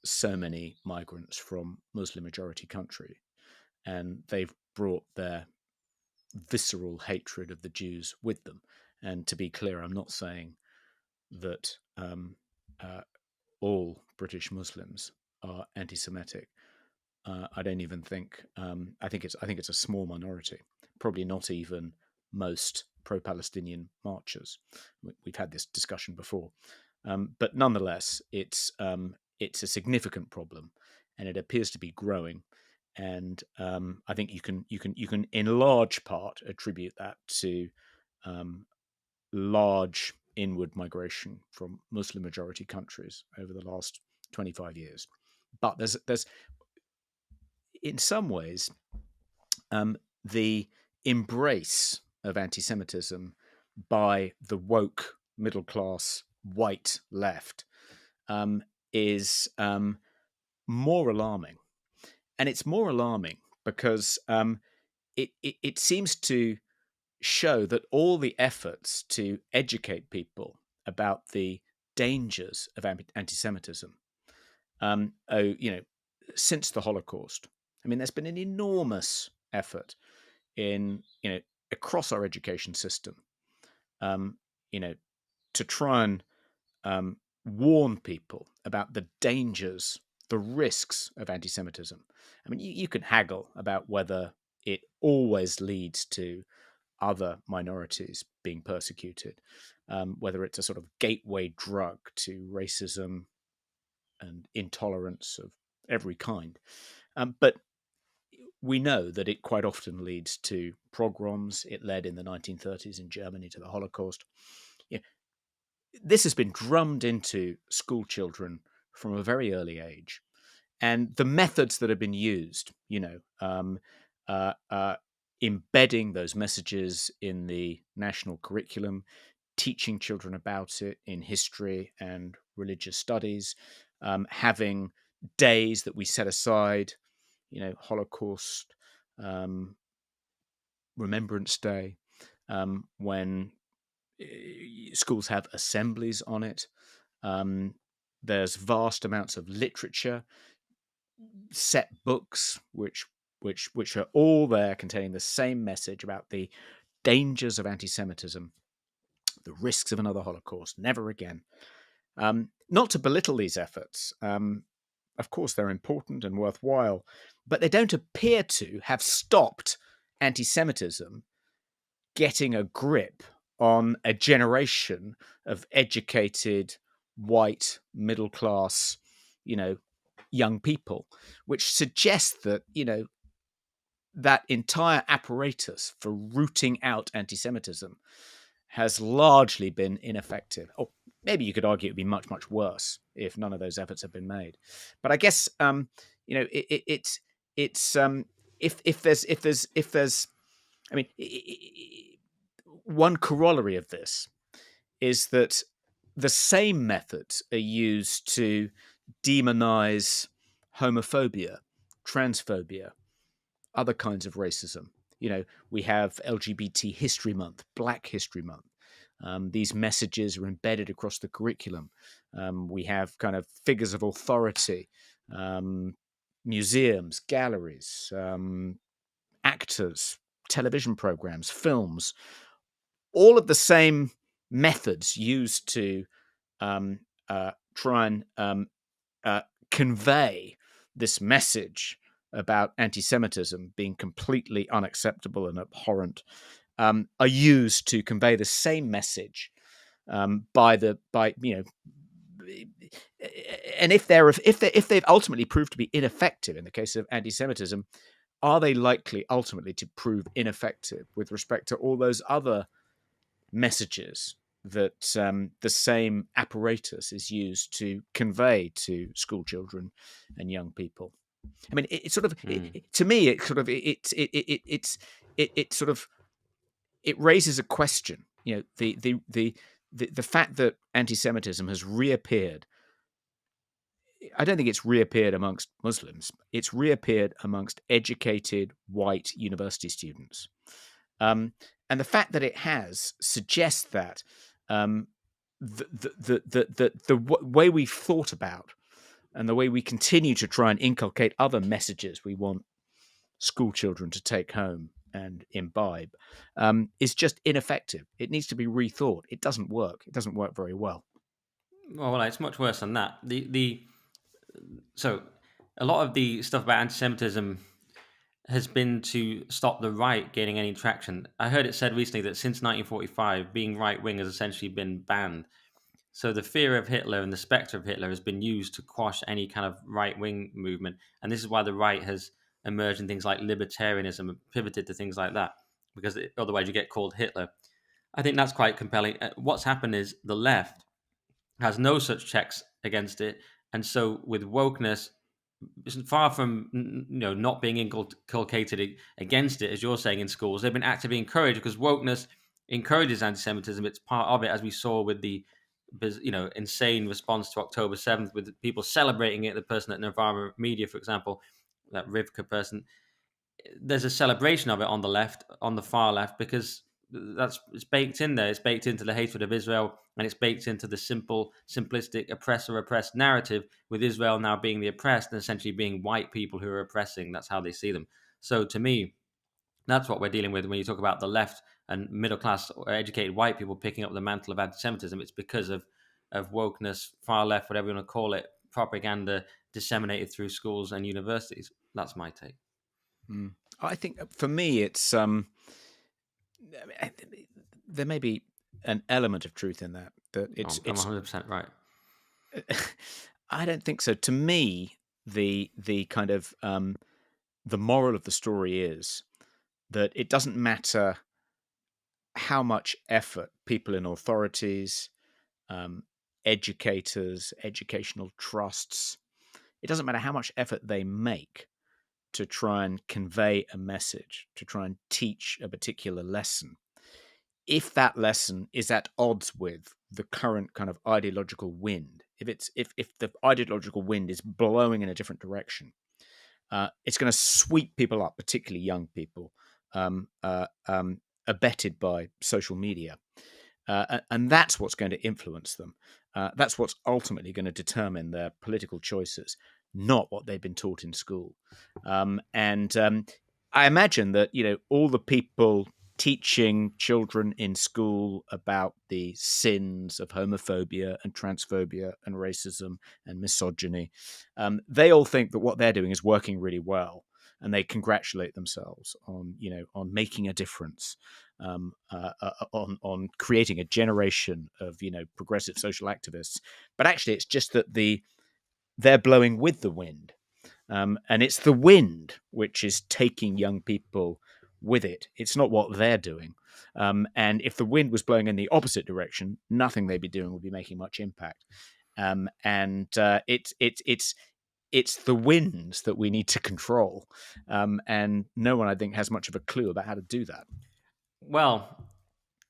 so many migrants from Muslim majority country, and they've brought their visceral hatred of the Jews with them. And to be clear, I'm not saying that uh, all British Muslims are anti-Semitic. I don't even think. I think it's a small minority. Probably not even most pro-Palestinian marchers. We've had this discussion before, but nonetheless, it's a significant problem, and it appears to be growing. And I think you can in large part attribute that to um, large inward migration from Muslim majority countries over the last 25 years. But there's in some ways the embrace of anti-Semitism by the woke middle class white left is more alarming, and it's more alarming because it seems to show that all the efforts to educate people about the dangers of anti-Semitism, since the Holocaust. I mean, there's been an enormous effort in, across our education system, um, you know, to try and warn people about the dangers, the risks of anti-Semitism. I mean, you can haggle about whether it always leads to other minorities being persecuted, whether it's a sort of gateway drug to racism and intolerance of every kind. But we know that it quite often leads to pogroms. It led in the 1930s in Germany to the Holocaust. Yeah, this has been drummed into school children from a very early age. And the methods that have been used, uh, uh, embedding those messages in the national curriculum, teaching children about it in history and religious studies, having days that we set aside, Holocaust Remembrance Day, when schools have assemblies on it. There's vast amounts of literature, set books, which are all there containing the same message about the dangers of anti-Semitism, the risks of another Holocaust, never again. Not to belittle these efforts. Of course, they're important and worthwhile, but they don't appear to have stopped anti-Semitism getting a grip on a generation of educated, white, middle class, young people, which suggests that, that entire apparatus for rooting out anti-Semitism has largely been ineffective. Oh, maybe you could argue it would be much, much worse if none of those efforts had been made. But I guess it's if there's I mean, one corollary of this is that the same methods are used to demonize homophobia, transphobia, other kinds of racism. We have LGBT History Month, Black History Month. These messages are embedded across the curriculum. We have kind of figures of authority, museums, galleries, actors, television programs, films, all of the same methods used to try and convey this message about anti-Semitism being completely unacceptable and abhorrent, are used to convey the same message by and if they've ultimately proved to be ineffective in the case of anti-Semitism, are they likely ultimately to prove ineffective with respect to all those other messages that the same apparatus is used to convey to school children and young people? I mean, it sort of to me, it sort of it sort of it raises a question. The fact that anti-Semitism has reappeared I don't think it's reappeared amongst Muslims. It's reappeared amongst educated white university students. Um, and the fact that it has suggests that um, way we've thought about and the way we continue to try and inculcate other messages we want school children to take home and imbibe is just ineffective. It needs to be rethought. It doesn't work. It doesn't work very well. Well, it's much worse than that. So a lot of the stuff about anti-Semitism has been to stop the right gaining any traction. I heard it said recently that since 1945, being right wing has essentially been banned. So the fear of Hitler and the spectre of Hitler has been used to quash any kind of right wing movement, and this is why the right has emerged in things like libertarianism and pivoted to things like that, because otherwise you get called Hitler. I think that's quite compelling. What's happened is the left has no such checks against it, and so with wokeness, far from not being inculcated against it, as you're saying in schools, they've been actively encouraged because wokeness encourages anti-Semitism. It's part of it, as we saw with the insane response to October 7th, with people celebrating it. The person at Novara Media, for example, that Rivka person, there's a celebration of it on the left, on the far left, because it's baked in there. It's baked into the hatred of Israel, and it's baked into the simplistic oppressor-oppressed narrative, with Israel now being the oppressed and essentially being white people who are oppressing. That's how they see them. So to me, that's what we're dealing with when you talk about the left and middle class or educated white people picking up the mantle of anti-Semitism. It's because of wokeness, far left, whatever you want to call it, propaganda disseminated through schools and universities. That's my take. Mm. I think for me, it's there may be an element of truth in that. That I'm 100% right. I don't think so. To me, the kind of the moral of the story is that it doesn't matter how much effort people in authorities, um, educators, educational trusts, it doesn't matter how much effort they make to try and convey a message, to try and teach a particular lesson. If that lesson is at odds with the current kind of ideological wind, if the ideological wind is blowing in a different direction, it's going to sweep people up, particularly young people, abetted by social media. And that's what's going to influence them. That's what's ultimately going to determine their political choices, not what they've been taught in school. And I imagine that all the people teaching children in school about the sins of homophobia and transphobia and racism and misogyny, they all think that what they're doing is working really well, and they congratulate themselves on making a difference, on creating a generation of progressive social activists. But actually, it's just that they're blowing with the wind, and it's the wind which is taking young people with it. It's not what they're doing. And if the wind was blowing in the opposite direction, nothing they'd be doing would be making much impact. And it's the winds that we need to control, and no one, I think, has much of a clue about how to do that. Well,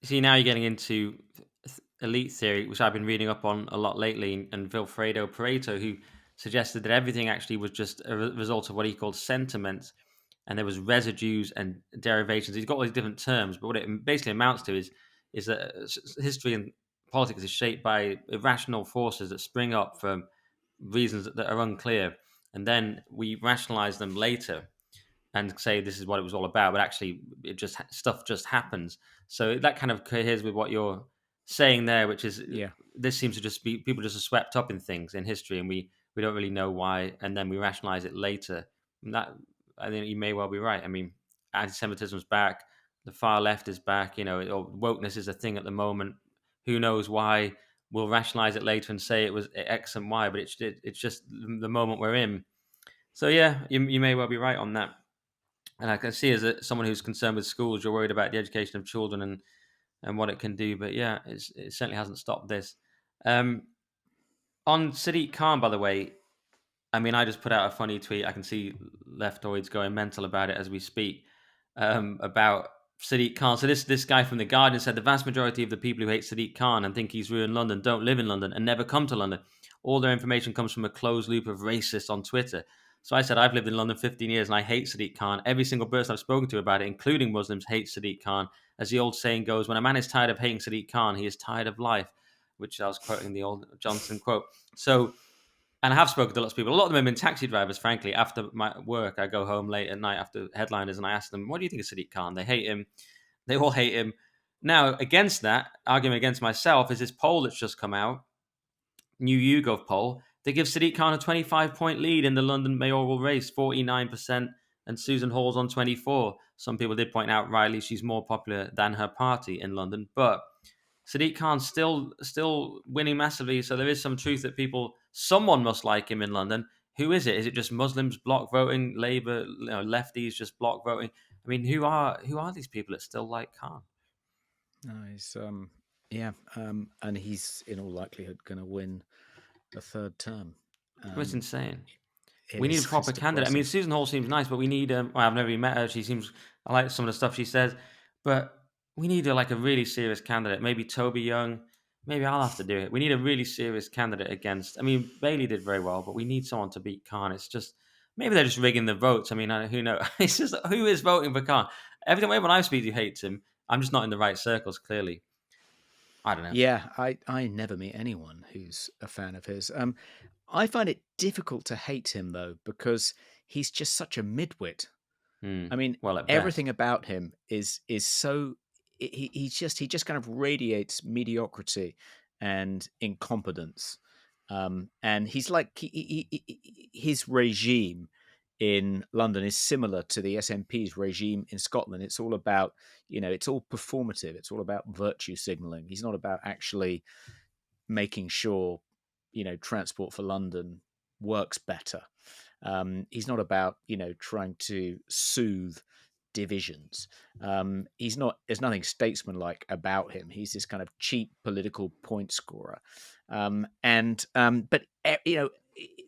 see, now you're getting into elite theory, which I've been reading up on a lot lately, and Vilfredo Pareto, who suggested that everything actually was just a result of what he called sentiment, and there was residues and derivations. He's got all these different terms, but what it basically amounts to is that history and politics is shaped by irrational forces that spring up for reasons that are unclear, and then we rationalize them later and say this is what it was all about, but actually stuff just happens. So that kind of coheres with what you're saying there, which is Yeah. this seems to just be people just are swept up in things in history, and we don't really know why, and then we rationalize it later. And that, I think you may well be right. I mean, anti-Semitism's back, the far left is back. Or wokeness is a thing at the moment. Who knows why? We'll rationalize it later and say it was X and Y, but it's just the moment we're in. So yeah, you may well be right on that. And I can see as someone who's concerned with schools, you're worried about the education of children and what it can do. But yeah, it certainly hasn't stopped this. Um, on Sadiq Khan, by the way, I mean, I just put out a funny tweet. I can see leftoids going mental about it as we speak, about Sadiq Khan. So this guy from The Guardian said the vast majority of the people who hate Sadiq Khan and think he's ruined London don't live in London and never come to London. All their information comes from a closed loop of racists on Twitter. So I said, I've lived in London 15 years and I hate Sadiq Khan. Every single person I've spoken to about it, including Muslims, hates Sadiq Khan. As the old saying goes, when a man is tired of hating Sadiq Khan, he is tired of life, which I was quoting the old Johnson quote. So, and I have spoken to lots of people. A lot of them have been taxi drivers, frankly. After my work, I go home late at night after headliners and I ask them, what do you think of Sadiq Khan? They hate him. They all hate him. Now, against that, arguing against myself, is this poll that's just come out, new YouGov poll, that gives Sadiq Khan a 25-point lead in the London mayoral race, 49%, and Susan Hall's on 24. Some people did point out, rightly, she's more popular than her party in London, but Sadiq Khan's still winning massively, so there is some truth that someone must like him in London. Who is it? Is it just Muslims block voting, Labour, lefties just block voting? I mean, who are these people that still like Khan? No, he's and he's in all likelihood going to win a third term. It's insane. We need a proper candidate. I mean, Susan Hall seems nice, but we need. Well, I've never even met her. I like some of the stuff she says, but we need a really serious candidate. Maybe Toby Young. Maybe I'll have to do it. We need a really serious candidate against. I mean, Bailey did very well, but we need someone to beat Khan. It's just maybe they're just rigging the votes. I mean, who knows? It's just who is voting for Khan. Everyone I speak to hates him. I'm just not in the right circles. Clearly, I don't know. Yeah, I never meet anyone who's a fan of his. I find it difficult to hate him though because he's just such a midwit. I mean, everything about him is so he just kind of radiates mediocrity and incompetence. And he's like his regime in London is similar to the SNP's regime in Scotland. It's all about, it's all performative. It's all about virtue signaling. He's not about actually making sure, transport for London works better. He's not about, trying to soothe divisions. There's nothing statesmanlike about him. He's this kind of cheap political point scorer. But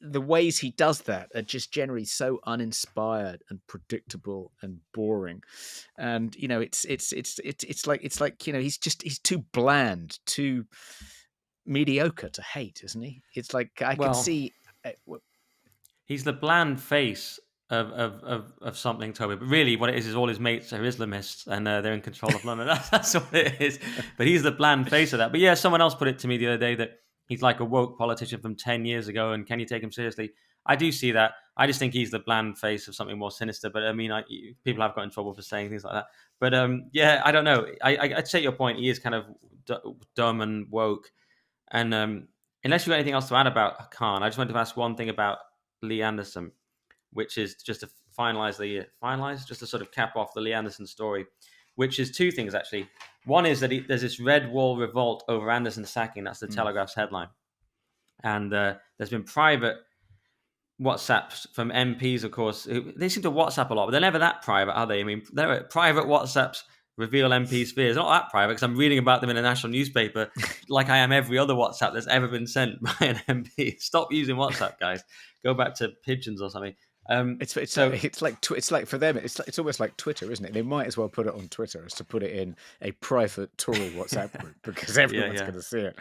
the ways he does that are just generally so uninspired and predictable and boring. And, it's like, he's too bland, too mediocre to hate, isn't he? It's like, I can see. He's the bland face of something, Toby. But really, what it is all his mates are Islamists, and they're in control of London. That's what it is. But he's the bland face of that. But yeah, someone else put it to me the other day that he's like a woke politician from 10 years ago, and can you take him seriously? I do see that. I just think he's the bland face of something more sinister. But I mean, people have got in trouble for saying things like that. But yeah, I don't know. I'd take your point. He is kind of dumb and woke. And unless you've got anything else to add about Khan, I just wanted to ask one thing about Lee Anderson, which is just to just to sort of cap off the Lee Anderson story, which is two things actually. One is that there's this red wall revolt over Anderson's sacking. That's the Telegraph's headline. And there's been private WhatsApps from MPs, of course. They seem to WhatsApp a lot, but they're never that private, are they? I mean, they're private WhatsApps reveal MPs' fears. Not that private, because I'm reading about them in a national newspaper like I am every other WhatsApp that's ever been sent by an MP. Stop using WhatsApp, guys. Go back to pigeons or something. It's like for them it's almost like Twitter, isn't it? They might as well put it on Twitter as to put it in a private Tory WhatsApp group because everyone's going to see it.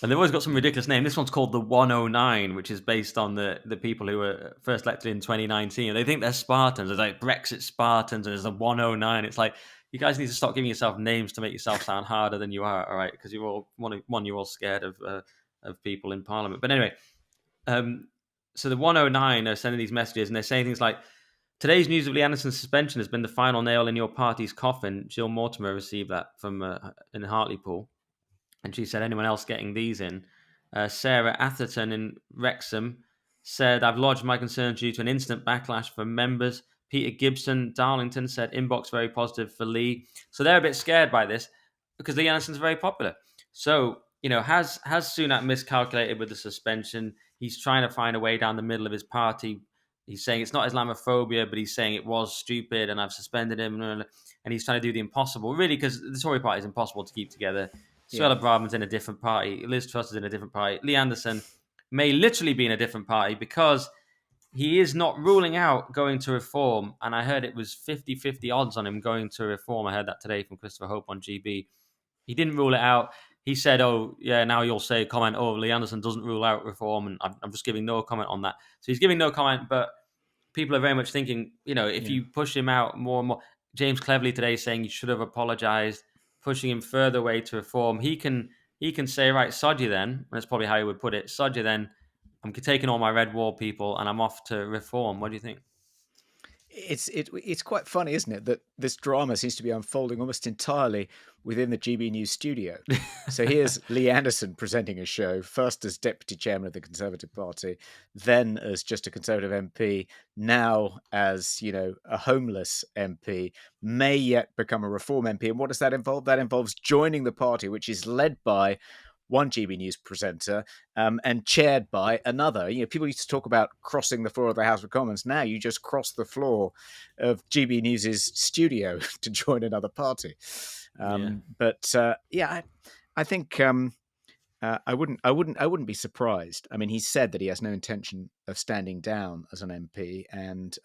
And they've always got some ridiculous name. This one's called the 109, which is based on the people who were first elected in 2019. They think they're Spartans. There's like Brexit Spartans, and there's a 109. It's like, you guys need to stop giving yourself names to make yourself sound harder than you are, all right? Because you're all scared of people in Parliament. But anyway, so the 109 are sending these messages, and they're saying things like, today's news of Lee Anderson's suspension has been the final nail in your party's coffin. Jill Mortimer received that from in Hartlepool. And she said, anyone else getting these in? Sarah Atherton in Wrexham said, I've lodged my concerns due to an instant backlash from members. Peter Gibson, Darlington, said, inbox very positive for Lee. So they're a bit scared by this because Lee Anderson's very popular. So, has Sunak miscalculated with the suspension? He's trying to find a way down the middle of his party. He's saying it's not Islamophobia, but he's saying it was stupid and I've suspended him. And he's trying to do the impossible, really, because the Tory party is impossible to keep together. Suella Braverman's in a different party. Liz Truss is in a different party. Lee Anderson may literally be in a different party because he is not ruling out going to reform. And I heard it was 50-50 odds on him going to reform. I heard that today from Christopher Hope on GB. He didn't rule it out. He said, "Oh, yeah, now you'll say comment, oh, Lee Anderson doesn't rule out reform." And I'm just giving no comment on that. So he's giving no comment, but people are very much thinking, if Yeah. you push him out more and more, James Cleverly today saying you should have apologised, pushing him further away to reform. He can say, right, sod you then, and that's probably how he would put it. Sod you then. I'm taking all my red wall people and I'm off to reform. What do you think? It's quite funny, isn't it, that this drama seems to be unfolding almost entirely within the GB News studio. So here's Lee Anderson presenting a show, first as deputy chairman of the Conservative Party, then as just a Conservative MP, now as, a homeless MP, may yet become a Reform MP. And what does that involve? That involves joining the party, which is led by one GB News presenter and chaired by another. People used to talk about crossing the floor of the House of Commons. Now you just cross the floor of GB News's studio to join another party. But I think I wouldn't be surprised. I mean, he said that he has no intention of standing down as an MP, and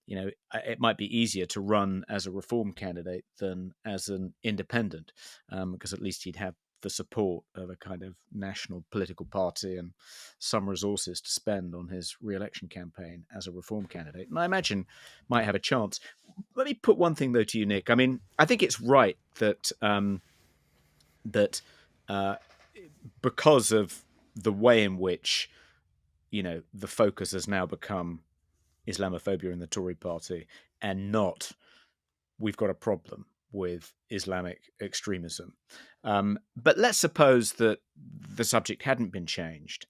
it might be easier to run as a Reform candidate than as an independent, because at least he'd have the support of a kind of national political party and some resources to spend on his re-election campaign as a Reform candidate. And I imagine might have a chance. Let me put one thing, though, to you, Nick. I mean, I think it's right that because of the way in which, the focus has now become Islamophobia in the Tory Party and not we've got a problem with Islamic extremism. But let's suppose that the subject hadn't been changed.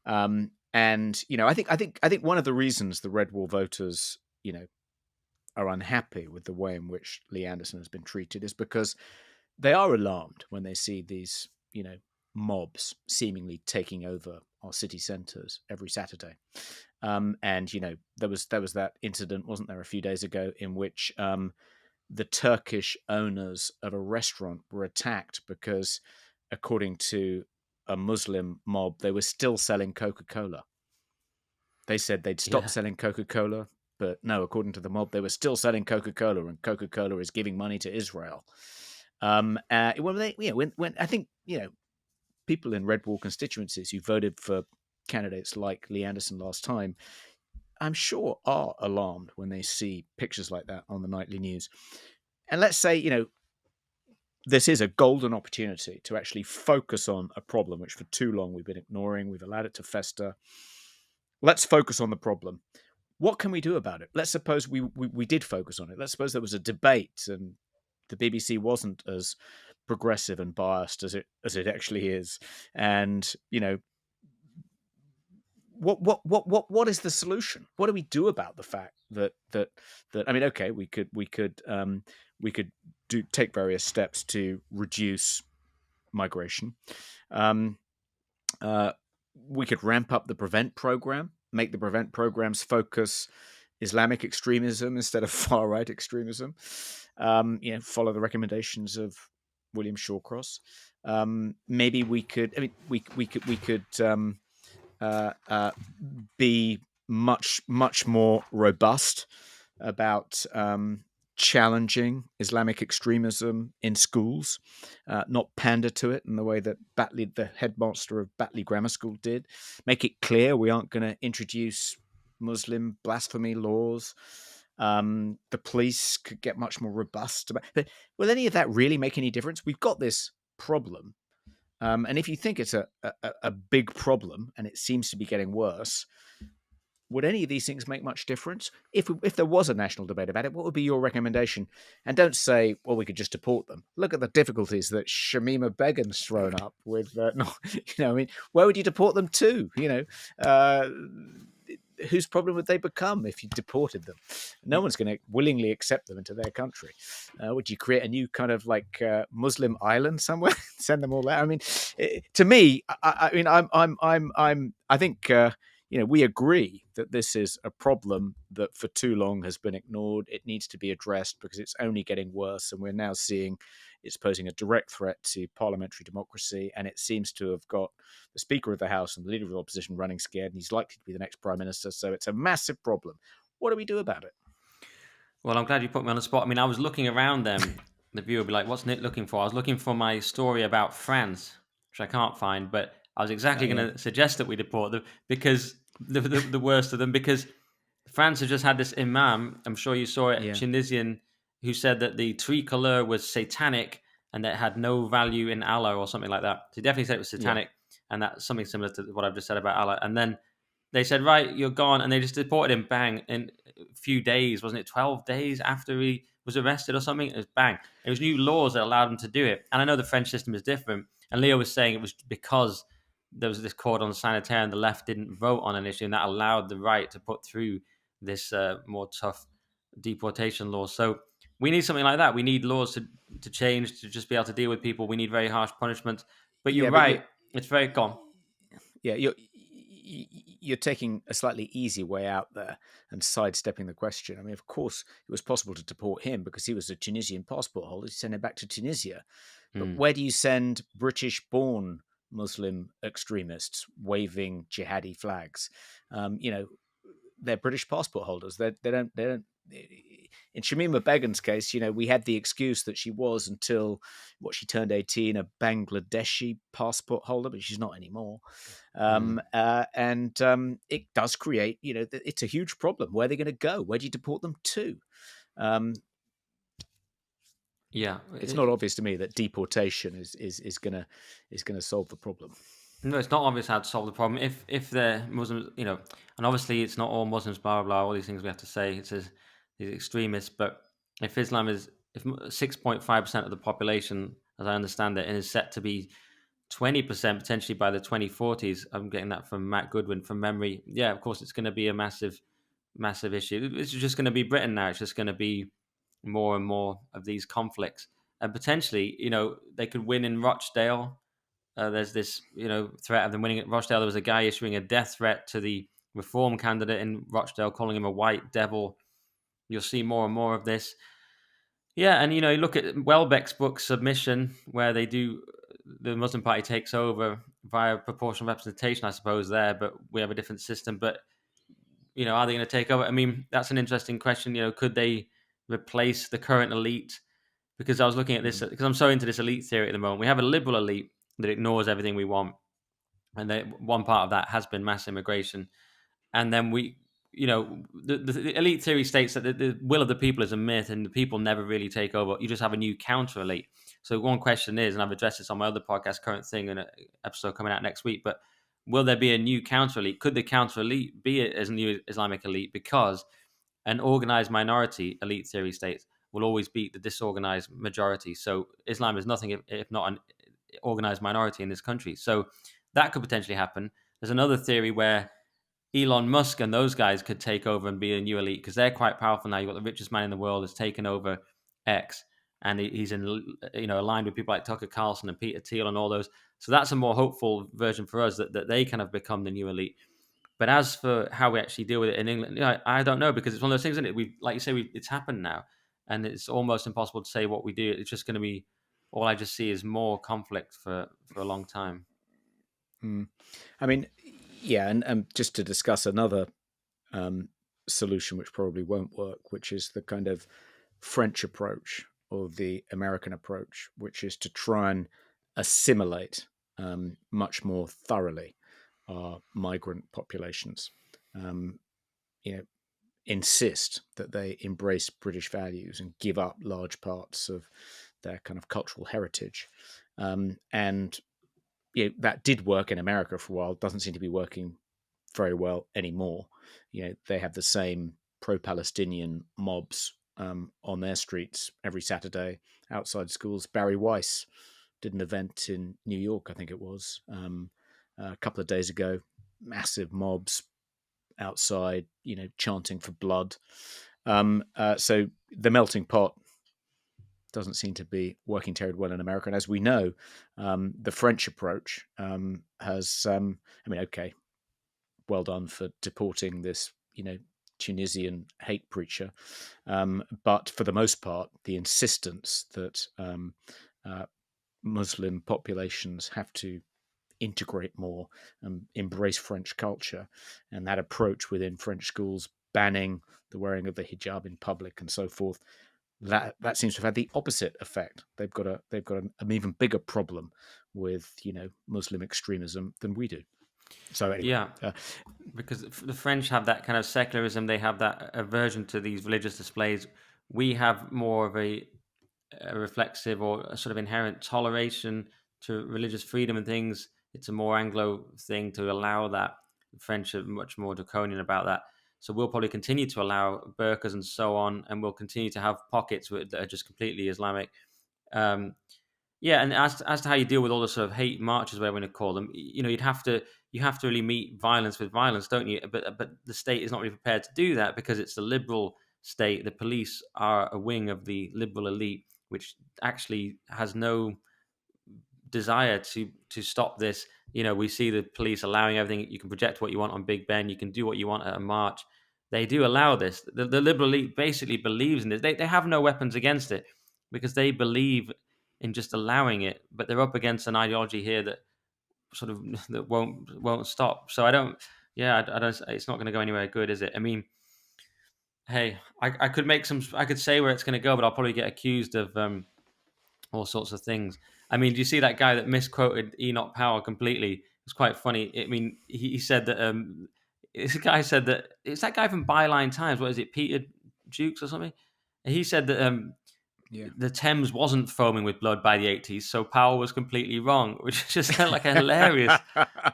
And I think one of the reasons the Red Wall voters, are unhappy with the way in which Lee Anderson has been treated is because they are alarmed when they see these, mobs seemingly taking over our city centres every Saturday. And there was that incident, wasn't there, a few days ago, in which the Turkish owners of a restaurant were attacked because, according to a Muslim mob, they were still selling Coca-Cola. They said they'd stopped selling Coca-Cola, but no, according to the mob, they were still selling Coca-Cola, and Coca-Cola is giving money to Israel. When I think people in Red Wall constituencies who voted for candidates like Lee Anderson last time, I'm sure are alarmed when they see pictures like that on the nightly news. And let's say, this is a golden opportunity to actually focus on a problem which for too long we've been ignoring. We've allowed it to fester. Let's focus on the problem. What can we do about it? Let's suppose we did focus on it. Let's suppose there was a debate and the BBC wasn't as progressive and biased as it actually is. And, what is the solution? What do we do about the fact that I mean, okay, we could take various steps to reduce migration. We could ramp up the Prevent program, make the Prevent programs focus Islamic extremism instead of far right extremism. Follow the recommendations of William Shawcross. Maybe we could. I mean, we could be much more robust about challenging Islamic extremism in schools, not pander to it in the way that Batley, the headmaster of Batley Grammar School, did. Make it clear we aren't going to introduce Muslim blasphemy laws. The police could get much more robust about. But will any of that really make any difference? We've got this problem. And if you think it's a big problem and it seems to be getting worse, would any of these things make much difference? If there was a national debate about it, what would be your recommendation? And don't say, well, we could just deport them. Look at the difficulties that Shamima Begum's thrown up with. I mean, where would you deport them to? Whose problem would they become if you deported them? No one's going to willingly accept them into their country. Would you create a new kind of Muslim island somewhere, send them all there? I mean, to me, I think we agree that this is a problem that for too long has been ignored. It needs to be addressed because it's only getting worse, and we're now seeing it's posing a direct threat to parliamentary democracy. And it seems to have got the Speaker of the House and the Leader of the Opposition running scared, and he's likely to be the next Prime Minister. So it's a massive problem. What do we do about it? Well, I'm glad you put me on the spot. I mean, I was looking around them. The viewer would be like, what's Nick looking for? I was looking for my story about France, which I can't find, but I was Oh, exactly yeah. going to suggest that we deport them because the worst of them, because France has just had this imam, I'm sure you saw it, Yeah. Tunisian, who said that the tricolor was satanic and that it had no value in Allah or something like that. So he definitely said it was Yeah. satanic, and that's something similar to what I've just said about Allah. And then they said, right, you're gone. And they just deported him, bang, in a few days. Wasn't it 12 days after he was arrested or something? It was bang. It was new laws that allowed him to do it. And I know the French system is different. And Leo was saying it was because there was this cordon sanitaire and the left didn't vote on an issue, and that allowed the right to put through this more tough deportation law. So we need something like that. We need laws to change to just be able to deal with people. We need very harsh punishments. But you're Yeah, but right. It's very gone. yeah, you're taking a slightly easy way out there and sidestepping the question. I mean, of course, it was possible to deport him because he was a Tunisian passport holder. You send him back to Tunisia. But Mm. where do you send British-born Muslim extremists waving jihadi flags? They're British passport holders. They don't. In Shamima Begum's case, we had the excuse that she was until she turned 18, a Bangladeshi passport holder, but she's not anymore. And it does create, it's a huge problem. Where are they going to go? Where do you deport them to? Um, Yeah. it's not obvious to me that deportation is gonna solve the problem. No, it's not obvious how to solve the problem. If they're Muslims, and obviously it's not all Muslims, blah blah blah. All these things we have to say. It says these extremists, but if 6.5% of the population, as I understand it, and is set to be 20% potentially by the 2040s, I'm getting that from Matt Goodwin from memory. Yeah, of course it's going to be a massive issue. It's just going to be Britain now. It's just going to be more and more of these conflicts, and potentially, they could win in Rochdale. There's this, threat of them winning at Rochdale. There was a guy issuing a death threat to the Reform candidate in Rochdale, calling him a white devil. You'll see more and more of this. Yeah, and you look at Welbeck's book Submission, where the Muslim Party takes over via proportional representation, I suppose there, but we have a different system. But are they going to take over? I mean, that's an interesting question. Could they replace the current elite? Because I was looking at this Mm. because I'm so into this elite theory at the moment. We have a liberal elite that ignores everything we want, and one part of that has been mass immigration. And then the elite theory states that the will of the people is a myth, and the people never really take over. You just have a new counter elite. So one question is, and I've addressed this on my other podcast, Current Thing, in an episode coming out next week, but will there be a new counter elite? Could the counter elite be a new Islamic elite? Because an organized minority, elite theory states, will always beat the disorganized majority. So Islam is nothing if not an organized minority in this country. So that could potentially happen. There's another theory where Elon Musk and those guys could take over and be a new elite because they're quite powerful now. You've got the richest man in the world has taken over X, and he's aligned with people like Tucker Carlson and Peter Thiel and all those. So that's a more hopeful version for us that they kind of become the new elite. But as for how we actually deal with it in England, I don't know because it's one of those things, isn't it? We, like you say, it's happened now, and it's almost impossible to say what we do. It's just going to be all I just see is more conflict for a long time. Mm. I mean, yeah, and just to discuss another solution which probably won't work, which is the kind of French approach or the American approach, which is to try and assimilate much more thoroughly our migrant populations. Um, you know, insist that they embrace British values and give up large parts of their kind of cultural heritage. And that did work in America for a while. Doesn't seem to be working very well anymore. They have the same pro-Palestinian mobs on their streets every Saturday outside schools. Barry Weiss did an event in New York, I think it was, a couple of days ago. Massive mobs outside, chanting for blood. So the melting pot doesn't seem to be working terribly well in America. And as we know, the French approach has, okay, well done for deporting this, Tunisian hate preacher. But for the most part, the insistence that Muslim populations have to integrate more and embrace French culture, and that approach within French schools, banning the wearing of the hijab in public and so forth, that seems to have had the opposite effect. They've got an even bigger problem with Muslim extremism than we do. So anyway, Yeah, because the French have that kind of secularism. They have that aversion to these religious displays. We have more of a reflexive or a sort of inherent toleration to religious freedom and things. It's a more Anglo thing to allow that. The French are much more draconian about that. So we'll probably continue to allow burqas and so on, and we'll continue to have pockets that are just completely Islamic. Um, yeah, and as to how you deal with all the sort of hate marches, whatever you want to call them, you have to really meet violence with violence, don't you? But the state is not really prepared to do that because it's the liberal state. The police are a wing of the liberal elite, which actually has no desire to stop this. We see the police allowing everything. You can project what you want on Big Ben. You can do what you want at a march. They do allow this. The liberal elite basically believes in this. They have no weapons against it because they believe in just allowing it. But they're up against an ideology here that sort of that won't stop. So I don't. Yeah, I don't. It's not going to go anywhere good, is it? I mean, hey, I could make some. I could say where it's going to go, but I'll probably get accused of all sorts of things. I mean, do you see that guy that misquoted Enoch Powell completely? It's quite funny. I mean, he said that this guy said that it's that guy from Byline Times. What is it, Peter Jukes or something? And he said that yeah. the Thames wasn't foaming with blood by the 80s, so Powell was completely wrong, which is just kind of like a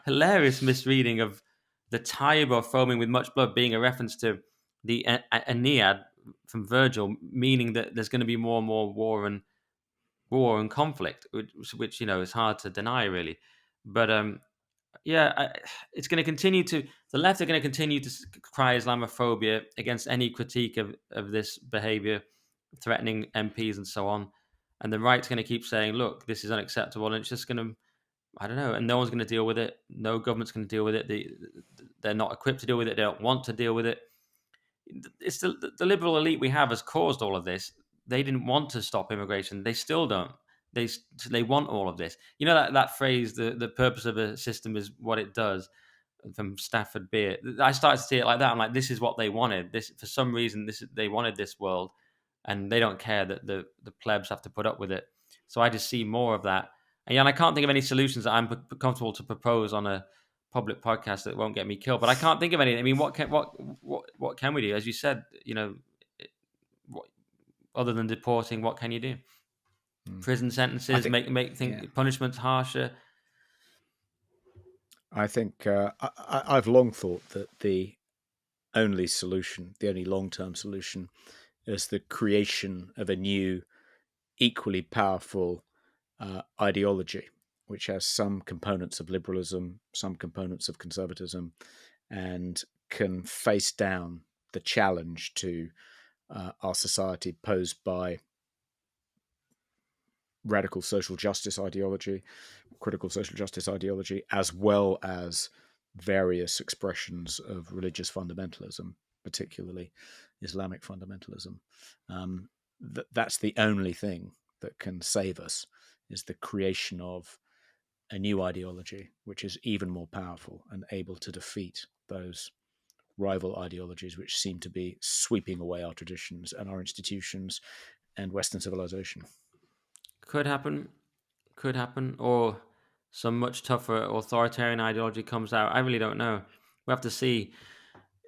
hilarious misreading of the Tiber foaming with much blood being a reference to the Aeneid from Virgil, meaning that there's going to be more and more war and conflict, which is hard to deny, really. But it's going to continue to the left are going to continue to cry Islamophobia against any critique of this behavior, threatening MPs and so on. And the right's going to keep saying, "Look, this is unacceptable," and it's just going to, I don't know, and no one's going to deal with it. No government's going to deal with it. They're not equipped to deal with it. They don't want to deal with it. It's the liberal elite we have has caused all of this. They didn't want to stop immigration. They still don't. They want all of this. You know that phrase, the purpose of a system is what it does, from Stafford Beer. I started to see it like that. I'm like, this is what they wanted. This, for some reason, they wanted this world, and they don't care that the plebs have to put up with it. So I just see more of that. And I can't think of any solutions that I'm comfortable to propose on a public podcast that won't get me killed. But I can't think of any. I mean, what can we do? As you said, what, other than deporting, what can you do? Prison sentences, make punishments harsher. I think I've long thought that the only solution, the only long-term solution, is the creation of a new, equally powerful ideology, which has some components of liberalism, some components of conservatism, and can face down the challenge to our society posed by radical social justice ideology, critical social justice ideology, as well as various expressions of religious fundamentalism, particularly Islamic fundamentalism. That's the only thing that can save us, is the creation of a new ideology which is even more powerful and able to defeat those rival ideologies which seem to be sweeping away our traditions and our institutions and Western civilization. Could happen, or some much tougher authoritarian ideology comes out. I really don't know. We have to see.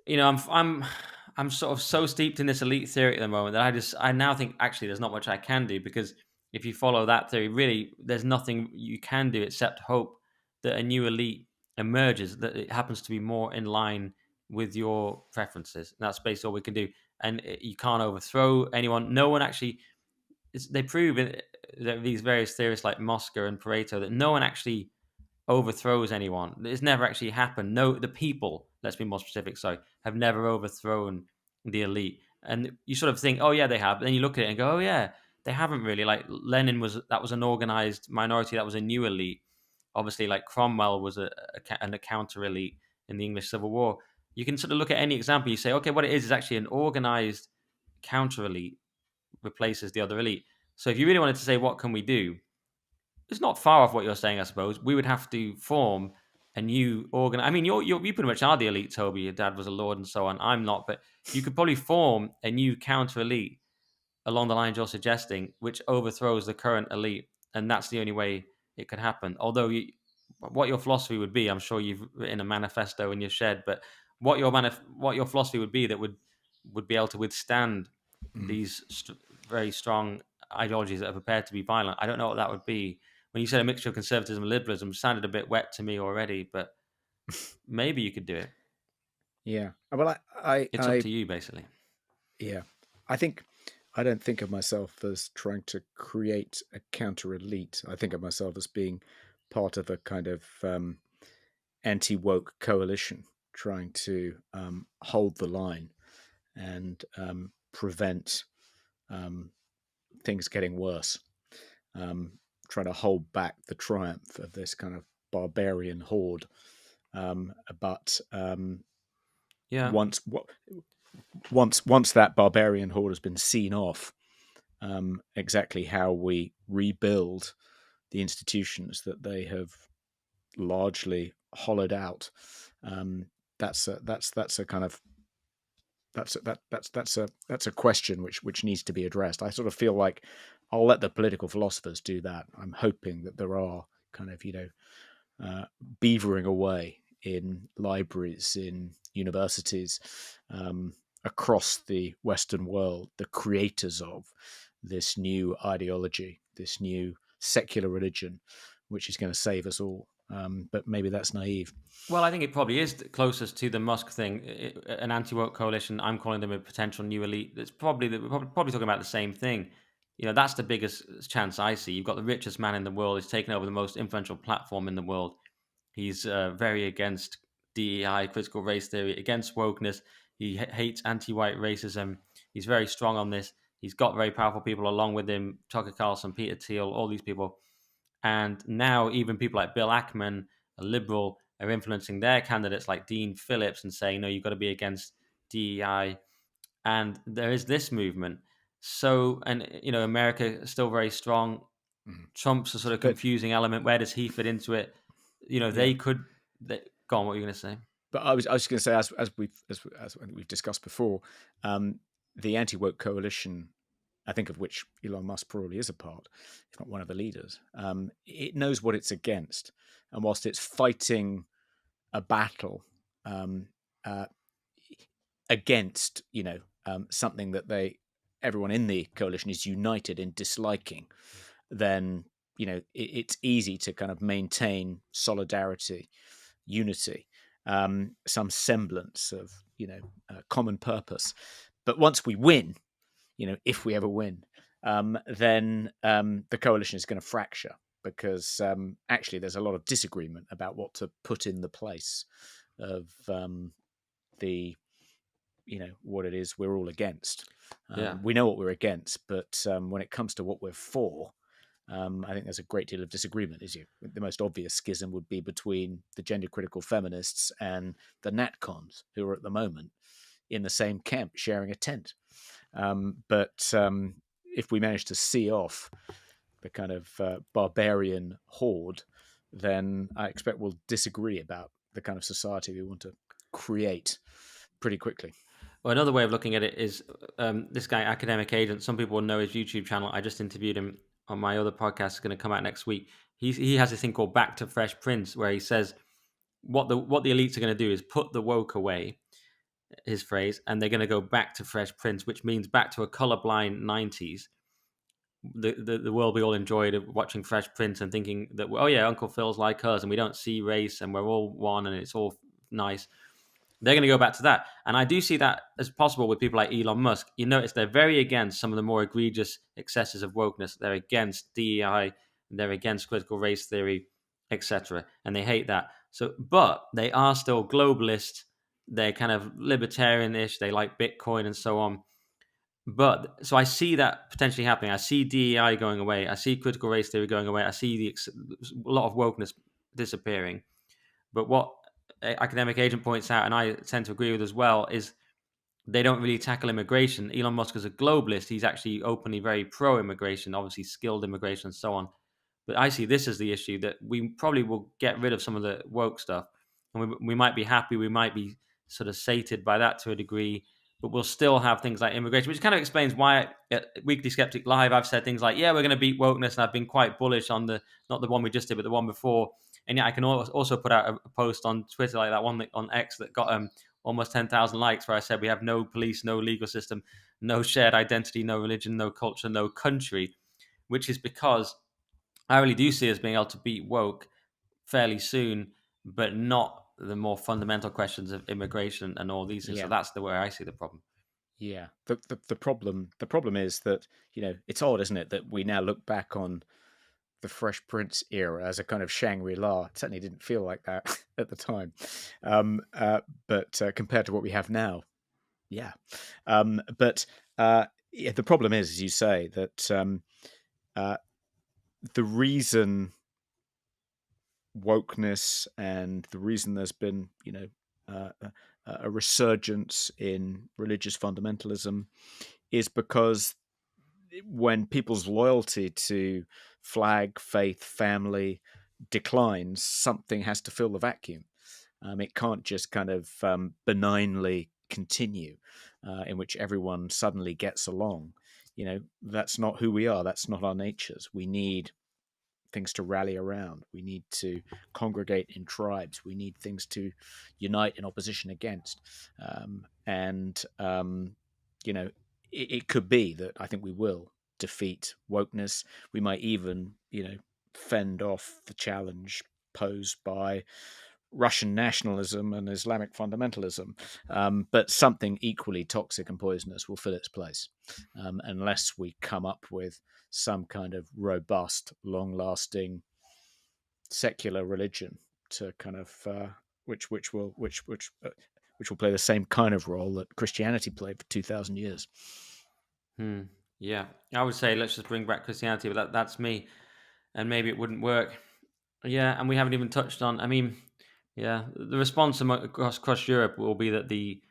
I'm sort of so steeped in this elite theory at the moment that I now think actually there's not much I can do, because if you follow that theory, really there's nothing you can do except hope that a new elite emerges, that it happens to be more in line with your preferences. And that's basically all we can do. And you can't overthrow anyone. No one actually. They prove that these various theorists like Mosca and Pareto that no one actually overthrows anyone. It's never actually happened. No, the people, let's be more specific, sorry, have never overthrown the elite. And you sort of think, oh yeah, they have. But then you look at it and go, oh yeah, they haven't really. Like Lenin that was an organized minority. That was a new elite. Obviously, like Cromwell was a counter elite. in the English Civil War. You can sort of look at any example. You say, okay, what it is actually an organized counter elite replaces the other elite. So if you really wanted to say, what can we do? It's not far off what you're saying, I suppose. We would have to form a new organ. I mean, you pretty much are the elite, Toby. Your dad was a lord and so on. I'm not, but you could probably form a new counter elite along the lines you're suggesting, which overthrows the current elite, and that's the only way it could happen. Although, what your philosophy would be, I'm sure you've written a manifesto in your shed, but what your philosophy would be that would be able to withstand these very strong ideologies that are prepared to be violent. I don't know what that would be. When you said a mixture of conservatism and liberalism, sounded a bit wet to me already, but maybe you could do it. Yeah. Well, It's up to you, basically. yeah, I think I don't think of myself as trying to create a counter elite. I think of myself as being part of a kind of anti-woke coalition, trying to hold the line and prevent things getting worse. Trying to hold back the triumph of this kind of barbarian horde. But Yeah. once that barbarian horde has been seen off, exactly how we rebuild the institutions that they have largely hollowed out, that's a kind of that's a question which needs to be addressed. I sort of feel like I'll let the political philosophers do that. I'm hoping that there are kind of beavering away in libraries, in universities, across the Western world, the creators of this new ideology, this new secular religion, which is going to save us all. But maybe that's naive. Well, I think it probably is closest to the Musk thing, an anti-woke coalition. I'm calling them a potential new elite. It's probably we're probably talking about the same thing. That's the biggest chance I see. You've got the richest man in the world. He's taken over the most influential platform in the world. He's very against DEI, critical race theory, against wokeness. He hates anti-white racism. He's very strong on this. He's got very powerful people along with him: Tucker Carlson, Peter Thiel, all these people. And now even people like Bill Ackman, a liberal, are influencing their candidates like Dean Phillips and saying, no, you've got to be against DEI. And there is this movement. So, and America is still very strong. Trump's a sort of But confusing element. Where does he fit into it? yeah, Go on. What are you going to say? but I was going to say, as we've discussed before, the anti-woke coalition, I think of which Elon Musk probably is a part, if not one of the leaders, it knows what it's against, and whilst it's fighting a battle uh, against, something that everyone in the coalition is united in disliking, then it's easy to kind of maintain solidarity, unity, some semblance of common purpose. But once we win, if we ever win, then the coalition is going to fracture because actually there's a lot of disagreement about what to put in the place of the what it is we're all against. We know what we're against, but when it comes to what we're for, I think there's a great deal of disagreement. The most obvious schism would be between the gender-critical feminists and the natcons, who are at the moment in the same camp, sharing a tent. But if we manage to see off the kind of barbarian horde, then I expect we'll disagree about the kind of society we want to create pretty quickly. Well, another way of looking at it is this guy, Academic Agent. Some people will know his YouTube channel. I just interviewed him on my other podcast. It's going to come out next week. He has this thing called Back to Fresh Prince, where he says what the elites are going to do is put the woke away, his phrase, and they're going to go back to Fresh Prince, which means back to a colorblind 90s. The world we all enjoyed of watching Fresh Prince and thinking that, oh yeah, Uncle Phil's like us and we don't see race and we're all one and it's all nice. They're going to go back to that. And I do see that as possible with people like Elon Musk. You notice they're very against some of the more egregious excesses of wokeness. They're against DEI, they're against critical race theory, etc. And they hate that. So, but they are still globalist. They're kind of libertarian-ish. They like Bitcoin and so on. But so I see that potentially happening. I see DEI going away. I see critical race theory going away. I see a lot of wokeness disappearing. But what academic agent points out, and I tend to agree with as well, is they don't really tackle immigration. Elon Musk is a globalist. He's actually openly very pro-immigration, obviously skilled immigration and so on. But I see this as the issue, that we probably will get rid of some of the woke stuff, and we might be happy, we might be sort of sated by that to a degree, but we'll still have things like immigration, which kind of explains why at Weekly Sceptic Live I've said things like, yeah, we're going to beat wokeness, and I've been quite bullish on not the one we just did, but the one before. And yet I can also put out a post on Twitter like that one on X that got almost 10,000 likes, where I said we have no police, no legal system, no shared identity, no religion, no culture, no country, which is because I really do see us being able to beat woke fairly soon, but not the more fundamental questions of immigration and all these things. So Yeah. that's the way I see the problem. Yeah. The problem is that, it's odd, isn't it, that we now look back on the Fresh Prince era as a kind of Shangri-La. It certainly didn't feel like that at the time. But compared to what we have now, yeah. But yeah, the problem is, as you say, that the reason wokeness and the reason there's been, a resurgence in religious fundamentalism is because when people's loyalty to flag, faith, family declines, something has to fill the vacuum. It can't just kind of benignly continue, in which everyone suddenly gets along. That's not who we are. That's not our natures. We need things to rally around. We need to congregate in tribes. We need things to unite in opposition against. And it could be that I think we will defeat wokeness. We might even, fend off the challenge posed by Russian nationalism and Islamic fundamentalism. But something equally toxic and poisonous will fill its place, unless we come up with some kind of robust, long-lasting secular religion to kind of which will play the same kind of role that Christianity played for 2,000 years. Yeah, I would say let's just bring back Christianity, but that's me, and maybe it wouldn't work. Yeah, and we haven't even touched on. I mean, yeah, the response across Europe will be that the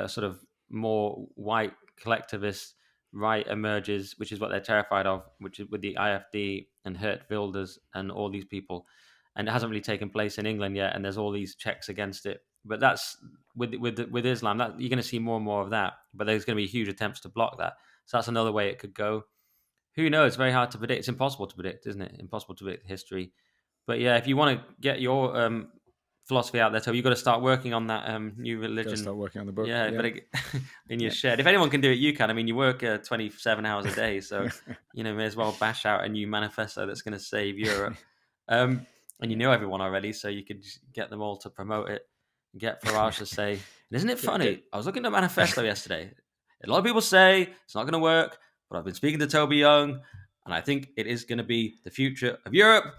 sort of more white collectivist right emerges, which is what they're terrified of, which is with the IFD and Geert Wilders and all these people, and it hasn't really taken place in England yet, and there's all these checks against it. But that's with Islam, that you're going to see more and more of that. But there's going to be huge attempts to block that. So that's another way it could go. Who knows? It's very hard to predict. It's impossible to predict, isn't it? Impossible to predict history. But yeah, if you want to get your philosophy out there, so you've got to start working on that new Got to religion. start working on the book. Yeah, Yeah. but in your shed. If anyone can do it, you can. I mean, you work 27 hours a day, so may as well bash out a new manifesto that's going to save Europe. And you know everyone already, so you could just get them all to promote it. Get Farage to say, and isn't it funny? I was looking at the manifesto yesterday. A lot of people say it's not going to work, but I've been speaking to Toby Young, and I think it is going to be the future of Europe.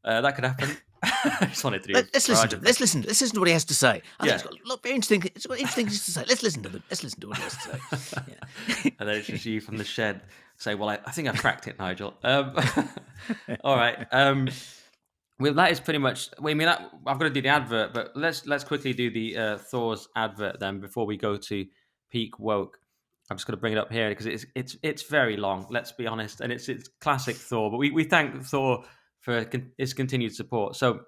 That could happen. I just wanted to do. Let's listen to what he has to say. I think it's got a lot very interesting. It's got interesting things to say. Let's listen to what he has to say. Yeah. And then it's just you from the shed say, "Well, I think I've cracked it, Nigel." All right. Well, that is pretty much. I mean, I've got to do the advert, but let's quickly do the Thor's advert then before we go to peak woke. I'm just going to bring it up here because it's very long. Let's be honest, and it's classic Thor. But we thank Thor for his continued support. So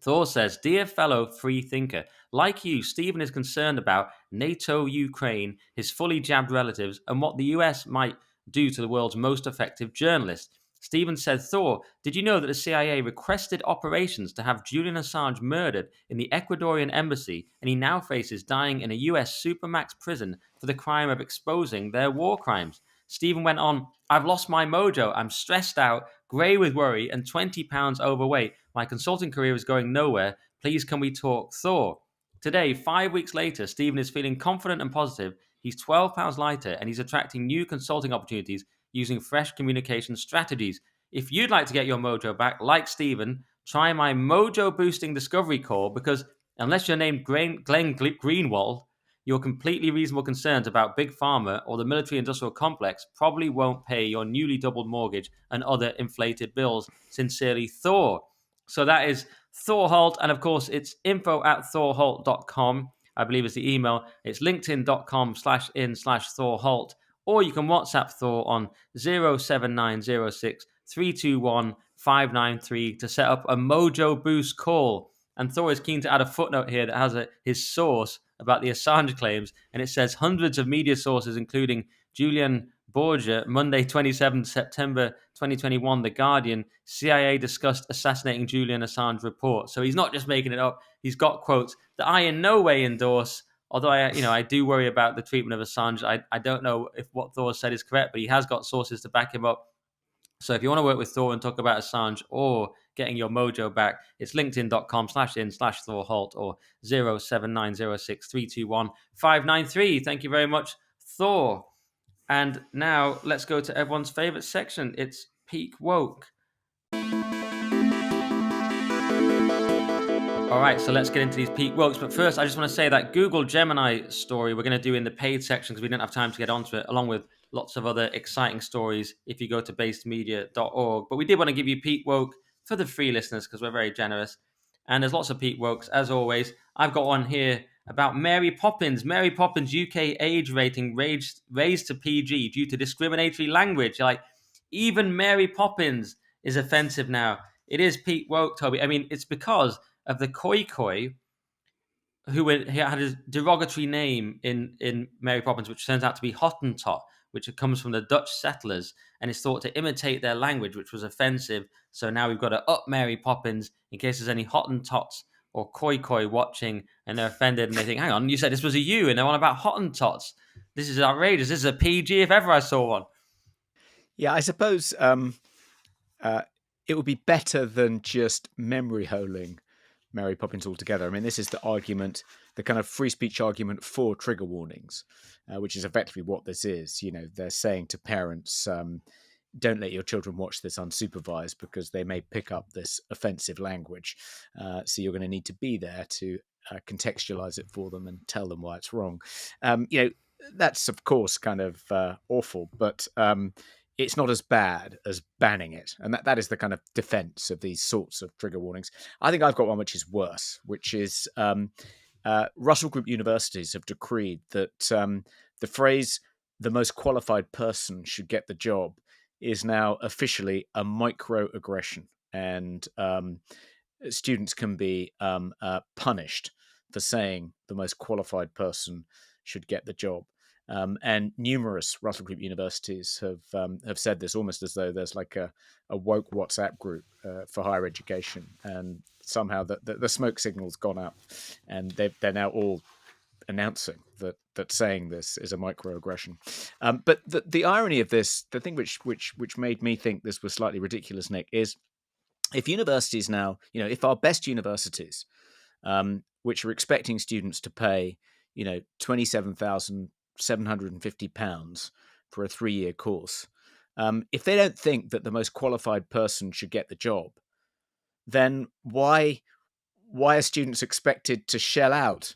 Thor says, "Dear fellow free thinker, like you, Stephen is concerned about NATO, Ukraine, his fully jabbed relatives, and what the US might do to the world's most effective journalist." Stephen said, "Thor, did you know that the CIA requested operations to have Julian Assange murdered in the Ecuadorian embassy, and he now faces dying in a US supermax prison for the crime of exposing their war crimes?" Stephen went on, "I've lost my mojo. I'm stressed out, grey with worry, and 20 pounds overweight. My consulting career is going nowhere. Please, can we talk Thor?" Today, 5 weeks later, Stephen is feeling confident and positive. He's 12 pounds lighter, and he's attracting new consulting opportunities using fresh communication strategies. If you'd like to get your mojo back, like Stephen, try my mojo boosting discovery call, because unless you're named Glenn Greenwald, your completely reasonable concerns about Big Pharma or the military industrial complex probably won't pay your newly doubled mortgage and other inflated bills. Sincerely, Thor. So that is Thor Holt, and of course it's info@thorholt.com, I believe is the email. It's linkedin.com/in/Thor Holt, or you can WhatsApp Thor on 07906 321 593 to set up a Mojo Boost call. And Thor is keen to add a footnote here that has his source about the Assange claims, and it says hundreds of media sources, including Julian Borgia, Monday, 27th September 2021, The Guardian, CIA discussed assassinating Julian Assange report. So he's not just making it up. He's got quotes that I in no way endorse. Although I do worry about the treatment of Assange. I don't know if what Thor said is correct, but he has got sources to back him up. So if you want to work with Thor and talk about Assange or getting your mojo back, it's linkedin.com/in/Thor Holt or 07906 321 593. Thank you very much, Thor. And now let's go to everyone's favorite section. It's Peak Woke. All right, so let's get into these Peak Wokes. But first, I just want to say that Google Gemini story we're going to do in the paid section because we didn't have time to get onto it, along with lots of other exciting stories if you go to basedmedia.org. But we did want to give you Peak Woke for the free listeners because we're very generous. And there's lots of Peak Wokes, as always. I've got one here about Mary Poppins. Mary Poppins UK age rating raised to PG due to discriminatory language. Like, even Mary Poppins is offensive now. It is Peak Woke, Toby. I mean, it's because of the Koi Koi, who had a derogatory name in Mary Poppins, which turns out to be Hottentot, which comes from the Dutch settlers, and is thought to imitate their language, which was offensive. So now we've got to up Mary Poppins in case there's any Hottentots or Koi Koi watching, and they're offended, and they think, hang on, you said this was a U, and they're on about Hottentots. This is outrageous. This is a PG if ever I saw one. Yeah, I suppose it would be better than just memory holing Mary Poppins altogether. I mean, this is the argument, the kind of free speech argument for trigger warnings, which is effectively what this is. You know, they're saying to parents, don't let your children watch this unsupervised because they may pick up this offensive language. So you're going to need to be there to contextualize it for them and tell them why it's wrong. You know, that's, of course, kind of awful, but it's not as bad as banning it. And that is the kind of defense of these sorts of trigger warnings. I think I've got one which is worse, which is Russell Group universities have decreed that the phrase, the most qualified person should get the job, is now officially a microaggression. And students can be punished for saying the most qualified person should get the job. And numerous Russell Group universities have said this almost as though there's like a woke WhatsApp group for higher education, and somehow the smoke signal's gone up, and they're now all announcing that saying this is a microaggression. But the irony of this, the thing which made me think this was slightly ridiculous, Nick, is if universities now, you know, if our best universities, which are expecting students to pay, you know, £27,750 for a 3-year course, if they don't think that the most qualified person should get the job, then why are students expected to shell out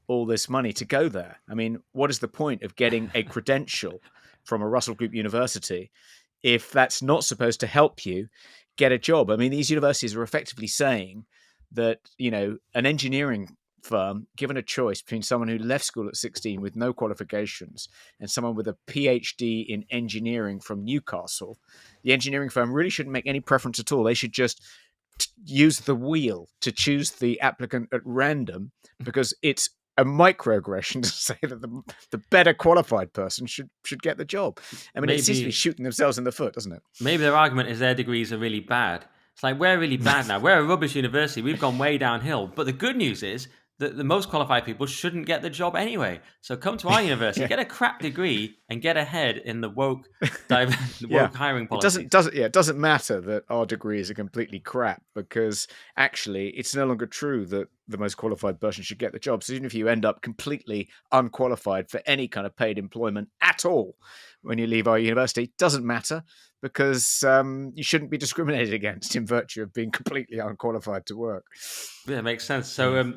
all this money to go there? I mean, what is the point of getting a credential from a Russell Group university if that's not supposed to help you get a job? I mean, these universities are effectively saying that, you know, an engineering firm, given a choice between someone who left school at 16 with no qualifications and someone with a PhD in engineering from Newcastle, the engineering firm really shouldn't make any preference at all. They should just use the wheel to choose the applicant at random, because it's a microaggression to say that the better qualified person should get the job. I mean, it seems to be shooting themselves in the foot, doesn't it? Maybe their argument is their degrees are really bad. It's like, we're really bad now. We're a rubbish university. We've gone way downhill. But the good news is that the most qualified people shouldn't get the job anyway. So come to our university, get a crap degree, and get ahead in the woke hiring policy. It doesn't matter that our degrees are completely crap, because actually it's no longer true that the most qualified person should get the job. So even if you end up completely unqualified for any kind of paid employment at all when you leave our university, it doesn't matter, because you shouldn't be discriminated against in virtue of being completely unqualified to work. Yeah, makes sense. So,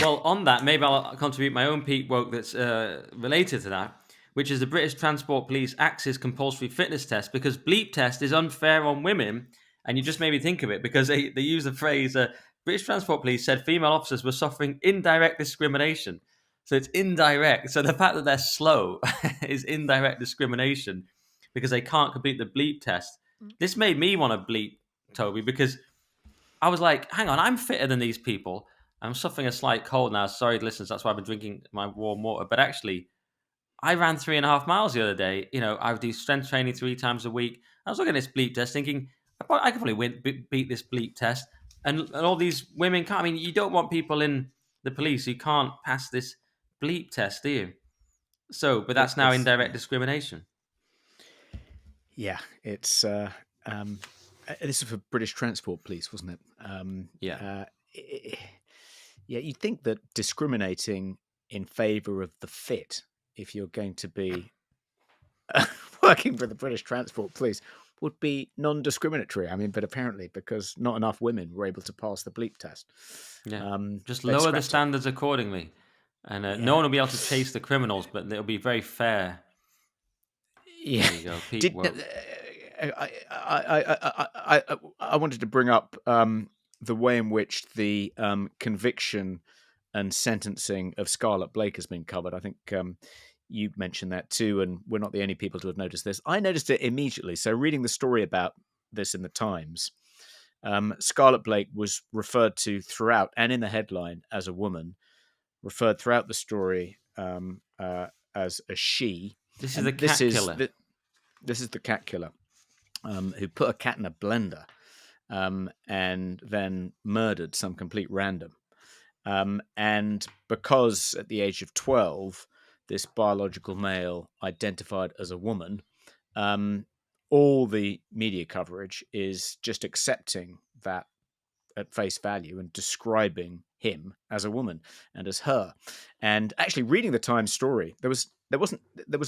well, on that, maybe I'll contribute my own peak woke that's related to that, which is the British Transport Police axes compulsory fitness test because bleep test is unfair on women. And you just made me think of it because they use the phrase, British Transport Police said female officers were suffering indirect discrimination. So it's indirect. So the fact that they're slow is indirect discrimination because they can't complete the bleep test. This made me want to bleep, Toby, because I was like, hang on, I'm fitter than these people. I'm suffering a slight cold now. Sorry, listeners, that's why I've been drinking my warm water. But actually, I ran 3.5 miles the other day. I would do strength training 3 times a week. I was looking at this bleep test thinking, I could probably beat this bleep test. And all these women can't. I mean, you don't want people in the police who can't pass this bleep test, do you? So, but that's now indirect discrimination. Yeah, it's this is for British Transport Police, wasn't it? Yeah. Yeah, you'd think that discriminating in favour of the fit, if you're going to be working for the British Transport Police, would be non-discriminatory. I mean, but apparently, because not enough women were able to pass the bleep test. Yeah. Just lower the standards accordingly. And no one will be able to chase the criminals, but it'll be very fair. Yeah. There you go, Pete. I wanted to bring up the way in which the conviction and sentencing of Scarlett Blake has been covered. I think you mentioned that too, and we're not the only people to have noticed this. I noticed it immediately. So reading the story about this in the Times, Scarlett Blake was referred to throughout, and in the headline as a woman, referred throughout the story as a she. This is the cat killer. This is the cat killer who put a cat in a blender and then murdered some complete random. And because at the age of 12, this biological male identified as a woman, all the media coverage is just accepting that at face value and describing him as a woman and as her. And actually reading the Times story, there was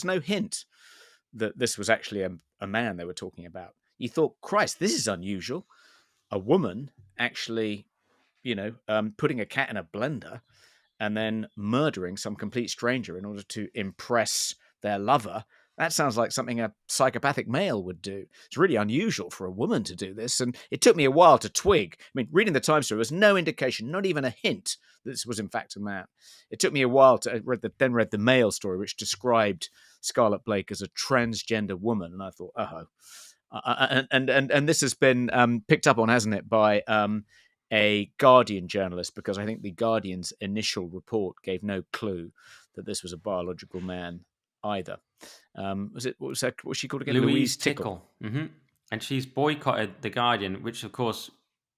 no hint that this was actually a man they were talking about. You thought, Christ, this is unusual. A woman actually, putting a cat in a blender and then murdering some complete stranger in order to impress their lover. That sounds like something a psychopathic male would do. It's really unusual for a woman to do this. And it took me a while to twig. I mean, reading the Times story, there was no indication, not even a hint that this was in fact a man. It took me a while to read the Mail story, which described Scarlett Blake as a transgender woman. And I thought, and this has been picked up on, hasn't it, by a Guardian journalist, because I think the Guardian's initial report gave no clue that this was a biological man either. What was she called again? Louise Tickle. Mm-hmm. And she's boycotted the Guardian, which of course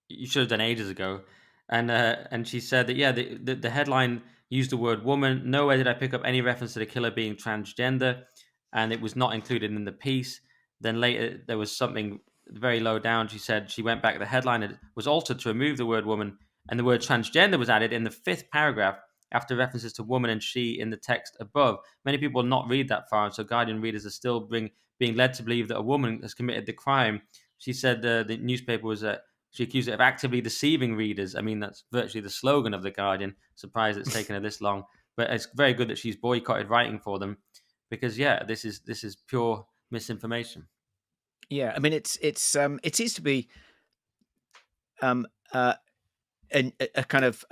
you should have done ages ago. And she said that the headline used the word woman. Nowhere did I pick up any reference to the killer being transgender, and it was not included in the piece. Then later there was something very low down. She said she went back to the headline. It was altered to remove the word woman, and the word transgender was added in the 5th paragraph after references to woman and she in the text above. Many people will not read that far, and so Guardian readers are still being led to believe that a woman has committed the crime. She said the newspaper was she accused it of actively deceiving readers. I mean, that's virtually the slogan of the Guardian. Surprised it's taken her this long, but it's very good that she's boycotted writing for them, because this is pure misinformation. Yeah, I mean, it seems to be a kind of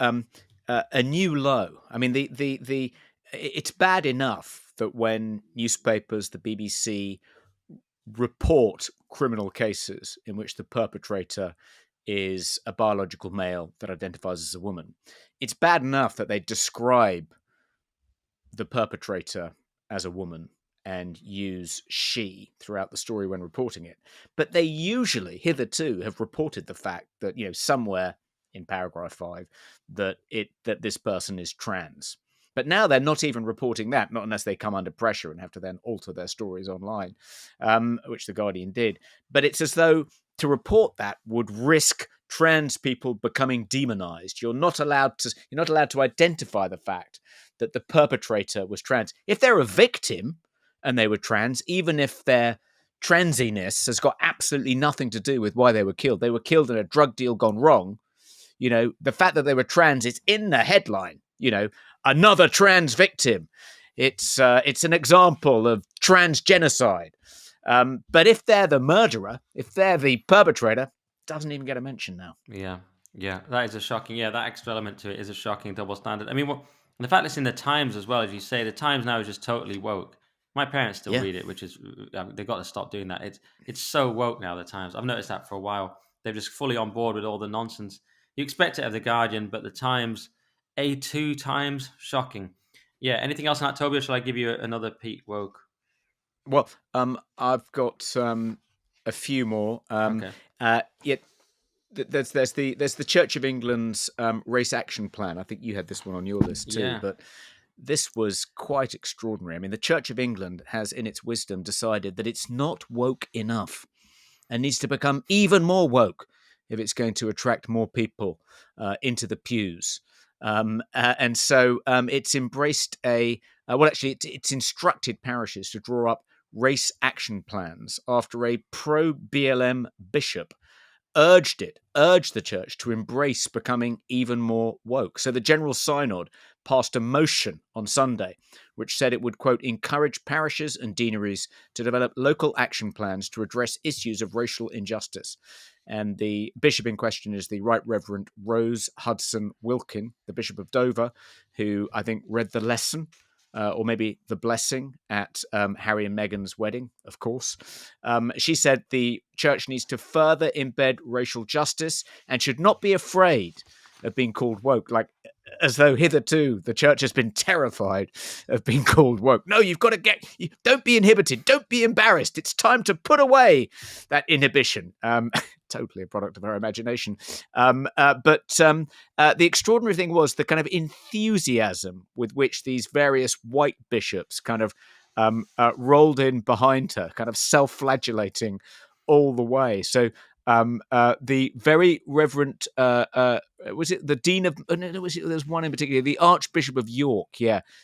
a new low. I mean, it's bad enough that when newspapers, the BBC, report criminal cases in which the perpetrator is a biological male that identifies as a woman, it's bad enough that they describe the perpetrator as a woman and use she throughout the story when reporting it. But they usually, hitherto, have reported the fact that, somewhere in paragraph 5, that this person is trans. But now they're not even reporting that, not unless they come under pressure and have to then alter their stories online, which the Guardian did. But it's as though to report that would risk trans people becoming demonized. You're not allowed to identify the fact that the perpetrator was trans. If they're a victim and they were trans, even if their transiness has got absolutely nothing to do with why they were killed in a drug deal gone wrong, the fact that they were trans is in the headline, another trans victim. It's an example of trans genocide. But if they're the murderer, if they're the perpetrator, doesn't even get a mention now. Yeah, yeah, that is a shocking. Yeah, that extra element to it is a shocking double standard. I mean, what the fact it's in the Times as well, as you say, the Times now is just totally woke. My parents still Yeah. read it, which is they've got to stop doing that. It's so woke now. The Times, I've noticed that for a while. They're just fully on board with all the nonsense. You expect it of the Guardian, but the Times, A2 Times, shocking. Yeah. Anything else on that, Toby? Or shall I give you another peak woke? Well, I've got a few more. Okay. Yet there's the Church of England's race action plan. I think you had this one on your list too, Yeah. but this was quite extraordinary. I mean, the Church of England has, in its wisdom, decided that it's not woke enough and needs to become even more woke if it's going to attract more people into the pews. And so it's embraced it's instructed parishes to draw up race action plans after a pro BLM bishop urged the church to embrace becoming even more woke. So the General Synod passed a motion on Sunday which said it would, quote, encourage parishes and deaneries to develop local action plans to address issues of racial injustice. And the bishop in question is the Right Reverend Rose Hudson Wilkin, the Bishop of Dover, who I think read the lesson or maybe the blessing at Harry and Meghan's wedding, of course. She said the church needs to further embed racial justice and should not be afraid of being called woke, like as though hitherto the church has been terrified of being called woke. No, you've got to don't be inhibited, don't be embarrassed. It's time to put away that inhibition. Totally a product of her imagination. But the extraordinary thing was the kind of enthusiasm with which these various white bishops kind of rolled in behind her, kind of self-flagellating all the way. So the very reverend, was it the Dean of, there's one in particular, the Archbishop of York,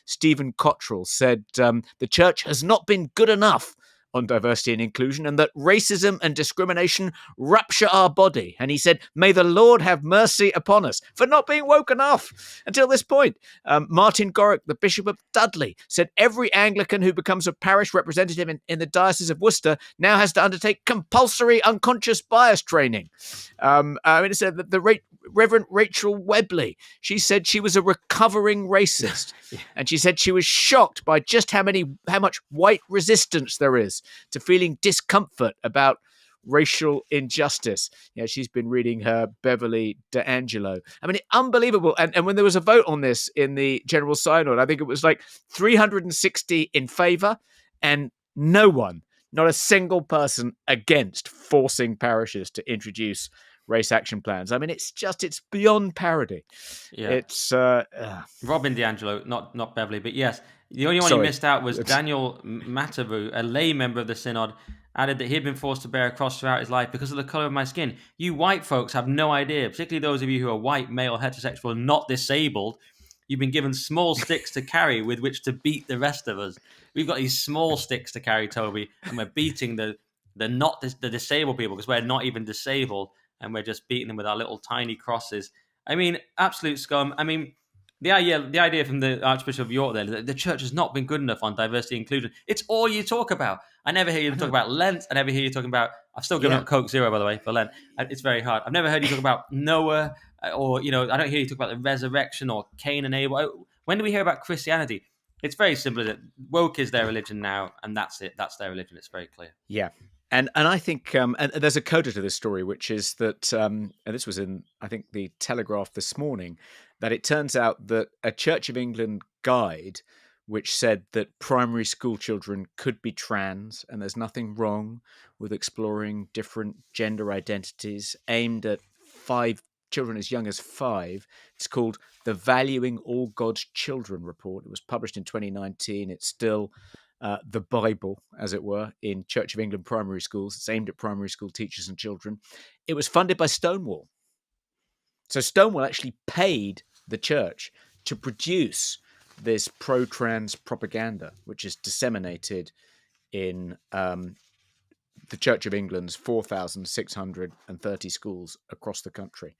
Stephen Cottrell, said the church has not been good enough on diversity and inclusion, and that racism and discrimination rupture our body. And he said, may the Lord have mercy upon us for not being woke enough until this point. Martin Gorrick, the Bishop of Dudley, said every Anglican who becomes a parish representative in the Diocese of Worcester now has to undertake compulsory unconscious bias training. It said that the Reverend Rachel Webley, she said she was a recovering racist. Yeah. And she said she was shocked by just how much white resistance there is to feeling discomfort about racial injustice. She's been reading her Beverly D'Angelo. I mean, unbelievable. And when there was a vote on this in the General Synod, I think it was like 360 in favour and no one, not a single person against forcing parishes to introduce race action plans. I mean, it's beyond parody. Yeah. It's Robin D'Angelo, not Beverly, but yes. The only one he missed out was Daniel Matavu, a lay member of the synod, added that he had been forced to bear a cross throughout his life because of the colour of my skin. You white folks have no idea, particularly those of you who are white, male, heterosexual, not disabled. You've been given small sticks to carry with which to beat the rest of us. We've got these small sticks to carry, Toby, and we're beating the disabled people because we're not even disabled, and we're just beating them with our little tiny crosses. I mean, absolute scum. I mean, the idea from the Archbishop of York there, that the church has not been good enough on diversity and inclusion. It's all you talk about. I never hear you talk about Lent. I never hear you talking about, I've still given up Coke Zero, by the way, for Lent. It's very hard. I've never heard you talk about Noah or, I don't hear you talk about the resurrection or Cain and Abel. When do we hear about Christianity? It's very simple. Woke is their religion now, and that's it. That's their religion. It's very clear. Yeah. And I think and there's a coda to this story, which is that, and this was in, I think, the Telegraph this morning, that it turns out that a Church of England guide, which said that primary school children could be trans, and there's nothing wrong with exploring different gender identities, aimed at children as young as 5. It's called the Valuing All God's Children report. It was published in 2019. It's still the Bible, as it were, in Church of England primary schools. It's aimed at primary school teachers and children. It was funded by Stonewall. So Stonewall actually paid the church to produce this pro-trans propaganda, which is disseminated in the Church of England's 4,630 schools across the country.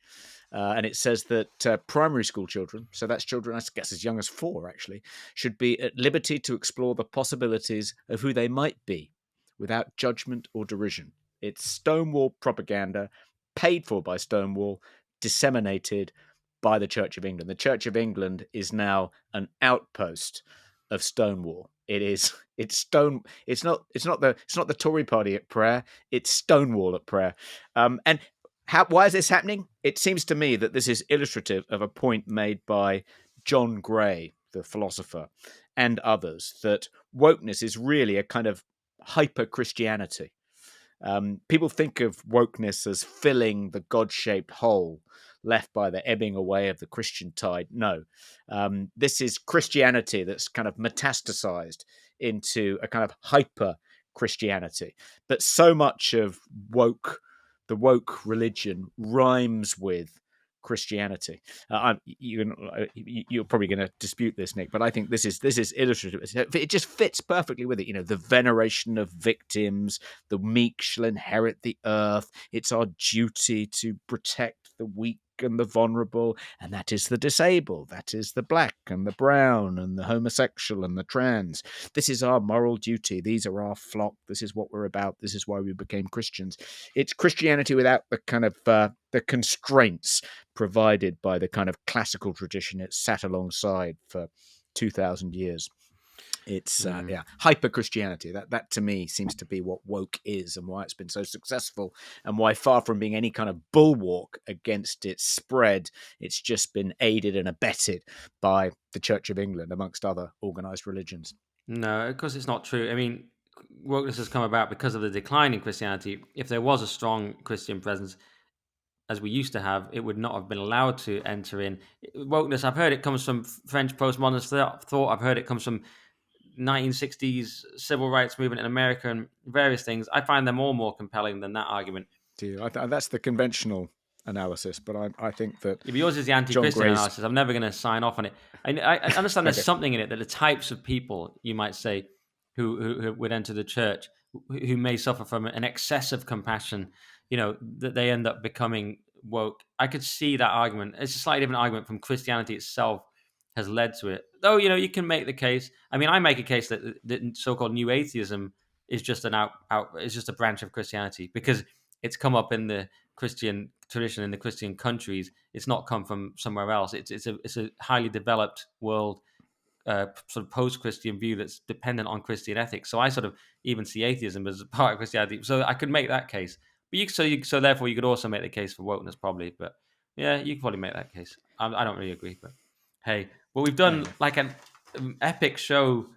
And it says that primary school children, so that's children, I guess, as young as 4, actually, should be at liberty to explore the possibilities of who they might be without judgment or derision. It's Stonewall propaganda paid for by Stonewall, disseminated by the Church of England. The Church of England is now an outpost of Stonewall. It's not the Tory Party at prayer. It's Stonewall at prayer. And why is this happening? It seems to me that this is illustrative of a point made by John Gray, the philosopher, and others, that wokeness is really a kind of hyper Christianity. People think of wokeness as filling the God-shaped hole left by the ebbing away of the Christian tide. No, this is Christianity that's kind of metastasized into a kind of hyper Christianity. But so much of the woke religion rhymes with Christianity. You're probably going to dispute this, Nick, but I think this is illustrative. It just fits perfectly with it. You know, the veneration of victims, the meek shall inherit the earth. It's our duty to protect the weak and the vulnerable, and that is the disabled, that is the black and the brown and the homosexual and the trans. This is our moral duty. These are our flock. This is what we're about. This is why we became Christians. It's Christianity without the kind of the constraints provided by the kind of classical tradition it sat alongside for 2,000 years. It's hyper Christianity. That to me seems to be what woke is, and why it's been so successful, and why, far from being any kind of bulwark against its spread, it's just been aided and abetted by the Church of England, amongst other organised religions. No, of course it's not true. I mean, wokeness has come about because of the decline in Christianity. If there was a strong Christian presence, as we used to have, it would not have been allowed to enter in. Wokeness, I've heard it comes from French postmodernist thought. I've heard it comes from 1960s civil rights movement in America and various things. I find them all more compelling than that argument. Do you? That's the conventional analysis, but I think that yours is the anti-Christian analysis. I'm never going to sign off on it. I understand there's something in it, that the types of people, you might say, who would enter the church, who may suffer from an excess of compassion, that they end up becoming woke. I could see that argument. It's a slightly different argument from Christianity itself has led to it. Though, you can make the case. I mean, I make a case that so-called new atheism is just it's just a branch of Christianity, because it's come up in the Christian tradition in the Christian countries. It's not come from somewhere else. It's a highly developed world, sort of post-Christian view that's dependent on Christian ethics. So I sort of even see atheism as a part of Christianity. So I could make that case. But so therefore you could also make the case for wokeness, probably. But yeah, you could probably make that case. I don't really agree, but hey, well, we've done like an epic show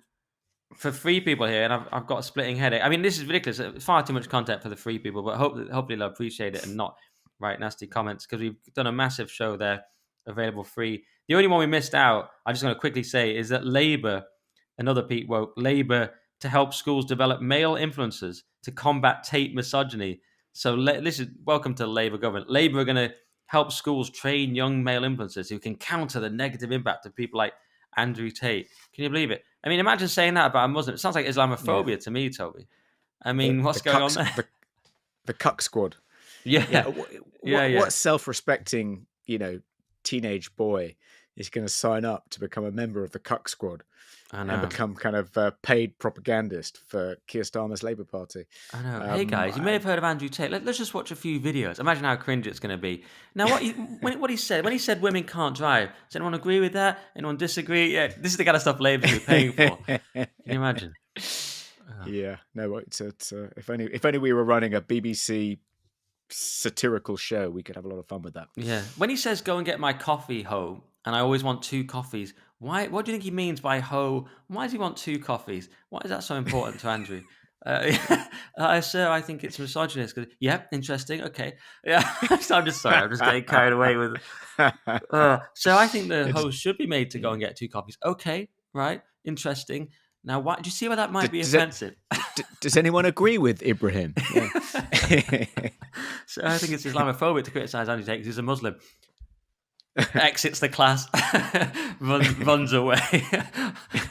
for free people here, and I've got a splitting headache. I mean, this is ridiculous. It's far too much content for the free people, but hopefully they'll appreciate it and not write nasty comments, because we've done a massive show there, available free. The only one we missed out, I'm just going to quickly say, is that Labour, another Pete Woke, Labour to help schools develop male influencers to combat Tate misogyny. So this is welcome to the Labour government. Labour are going to help schools train young male influencers who can counter the negative impact of people like Andrew Tate. Can you believe it? I mean, imagine saying that about a Muslim. It sounds like Islamophobia to me, Toby. I mean, what's going on there? The cuck squad. Yeah. What self-respecting, teenage boy is going to sign up to become a member of the cuck squad and become kind of paid propagandist for Keir Starmer's Labour Party? I know. Hey guys, you may have heard of Andrew Tate. Let's just watch a few videos. Imagine how cringe it's going to be. Now, when he said women can't drive, does anyone agree with that? Anyone disagree? Yeah, this is the kind of stuff Labour are paying for. Can you imagine? Yeah, no. It's if only we were running a BBC satirical show, we could have a lot of fun with that. Yeah. When he says "go and get my coffee, ho," and I always want 2 coffees. Why? What do you think he means by ho? Why does he want 2 coffees? Why is that so important to Andrew? Sir, I think it's misogynist. Yeah, interesting. Okay. Yeah. I'm just sorry. I'm just getting carried away with. So I think the host should be made to go and get 2 coffees. Okay. Right. Interesting. Now, do you see why that might be offensive? Does anyone agree with Ibrahim? Yeah. So I think it's Islamophobic to criticise Andrew Tate because he's a Muslim. Exits the class, runs away.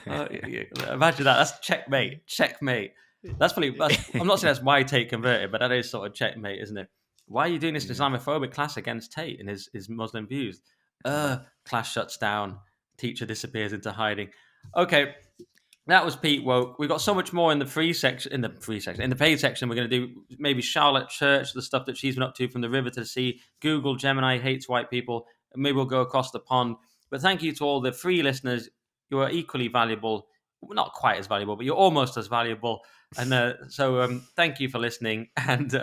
Imagine that. That's checkmate. That's probably. I'm not saying that's why Tate converted, but that is sort of checkmate, isn't it? Why are you doing this Islamophobic class against Tate and his Muslim views? Class shuts down. Teacher disappears into hiding. Okay. That was Pete Woke. We've got so much more in the in the paid section. We're going to do maybe Charlotte Church, the stuff that she's been up to from the river to the sea. Google Gemini hates white people. And maybe we'll go across the pond. But thank you to all the free listeners. You are equally valuable. Well, not quite as valuable, but you're almost as valuable. And so thank you for listening. And,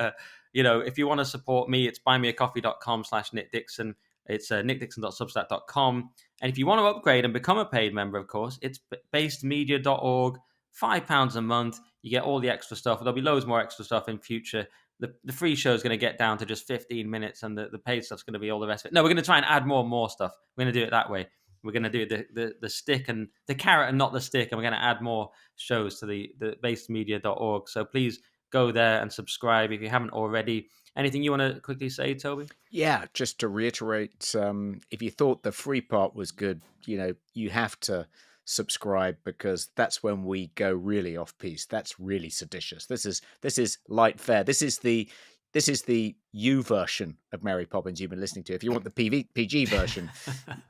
if you want to support me, it's buymeacoffee.com/Nick Dixon. It's nickdixon.substack.com. And if you want to upgrade and become a paid member, of course, it's basedmedia.org, £5 a month. You get all the extra stuff. There'll be loads more extra stuff in future. The free show is going to get down to just 15 minutes, and the paid stuff's going to be all the rest of it. No, we're going to try and add more and more stuff. We're going to do it that way. We're going to do the stick and the carrot and not the stick, and we're going to add more shows to the basedmedia.org. So please go there and subscribe if you haven't already. Anything you want to quickly say, Toby? Yeah, just to reiterate, if you thought the free part was good, you have to subscribe, because that's when we go really off piece. That's really seditious. This is light fare. This is the U version of Mary Poppins you've been listening to. If you want the PG version,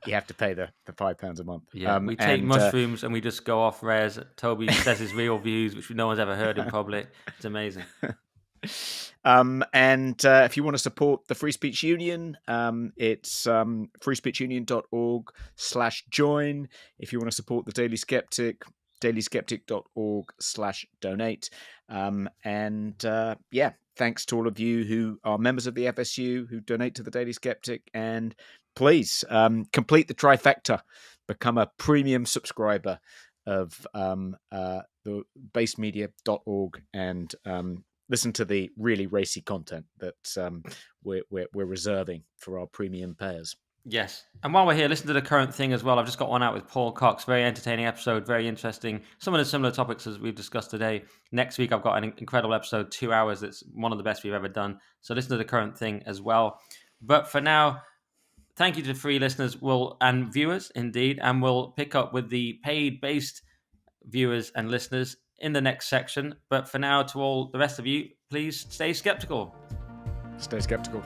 you have to pay the £5 a month. Yeah, we take mushrooms and we just go off res. Toby says his real views, which no one's ever heard in public. It's amazing. And if you want to support the Free Speech Union, it's freespeechunion.org/join. If you want to support the Daily Sceptic, dailyskeptic.org/donate. Thanks to all of you who are members of the FSU, who donate to the Daily Sceptic. And please complete the trifecta. Become a premium subscriber of the basemedia.org and listen to the really racy content that we're reserving for our premium payers. Yes. And while we're here, listen to the current thing as well. I've just got one out with Paul Cox. Very entertaining episode, very interesting. Some of the similar topics as we've discussed today. Next week, I've got an incredible episode, 2 hours. It's one of the best we've ever done. So listen to the current thing as well. But for now, thank you to the free listeners and viewers, indeed. And we'll pick up with the paid-based viewers and listeners in the next section. But for now, to all the rest of you, please stay skeptical. Stay skeptical.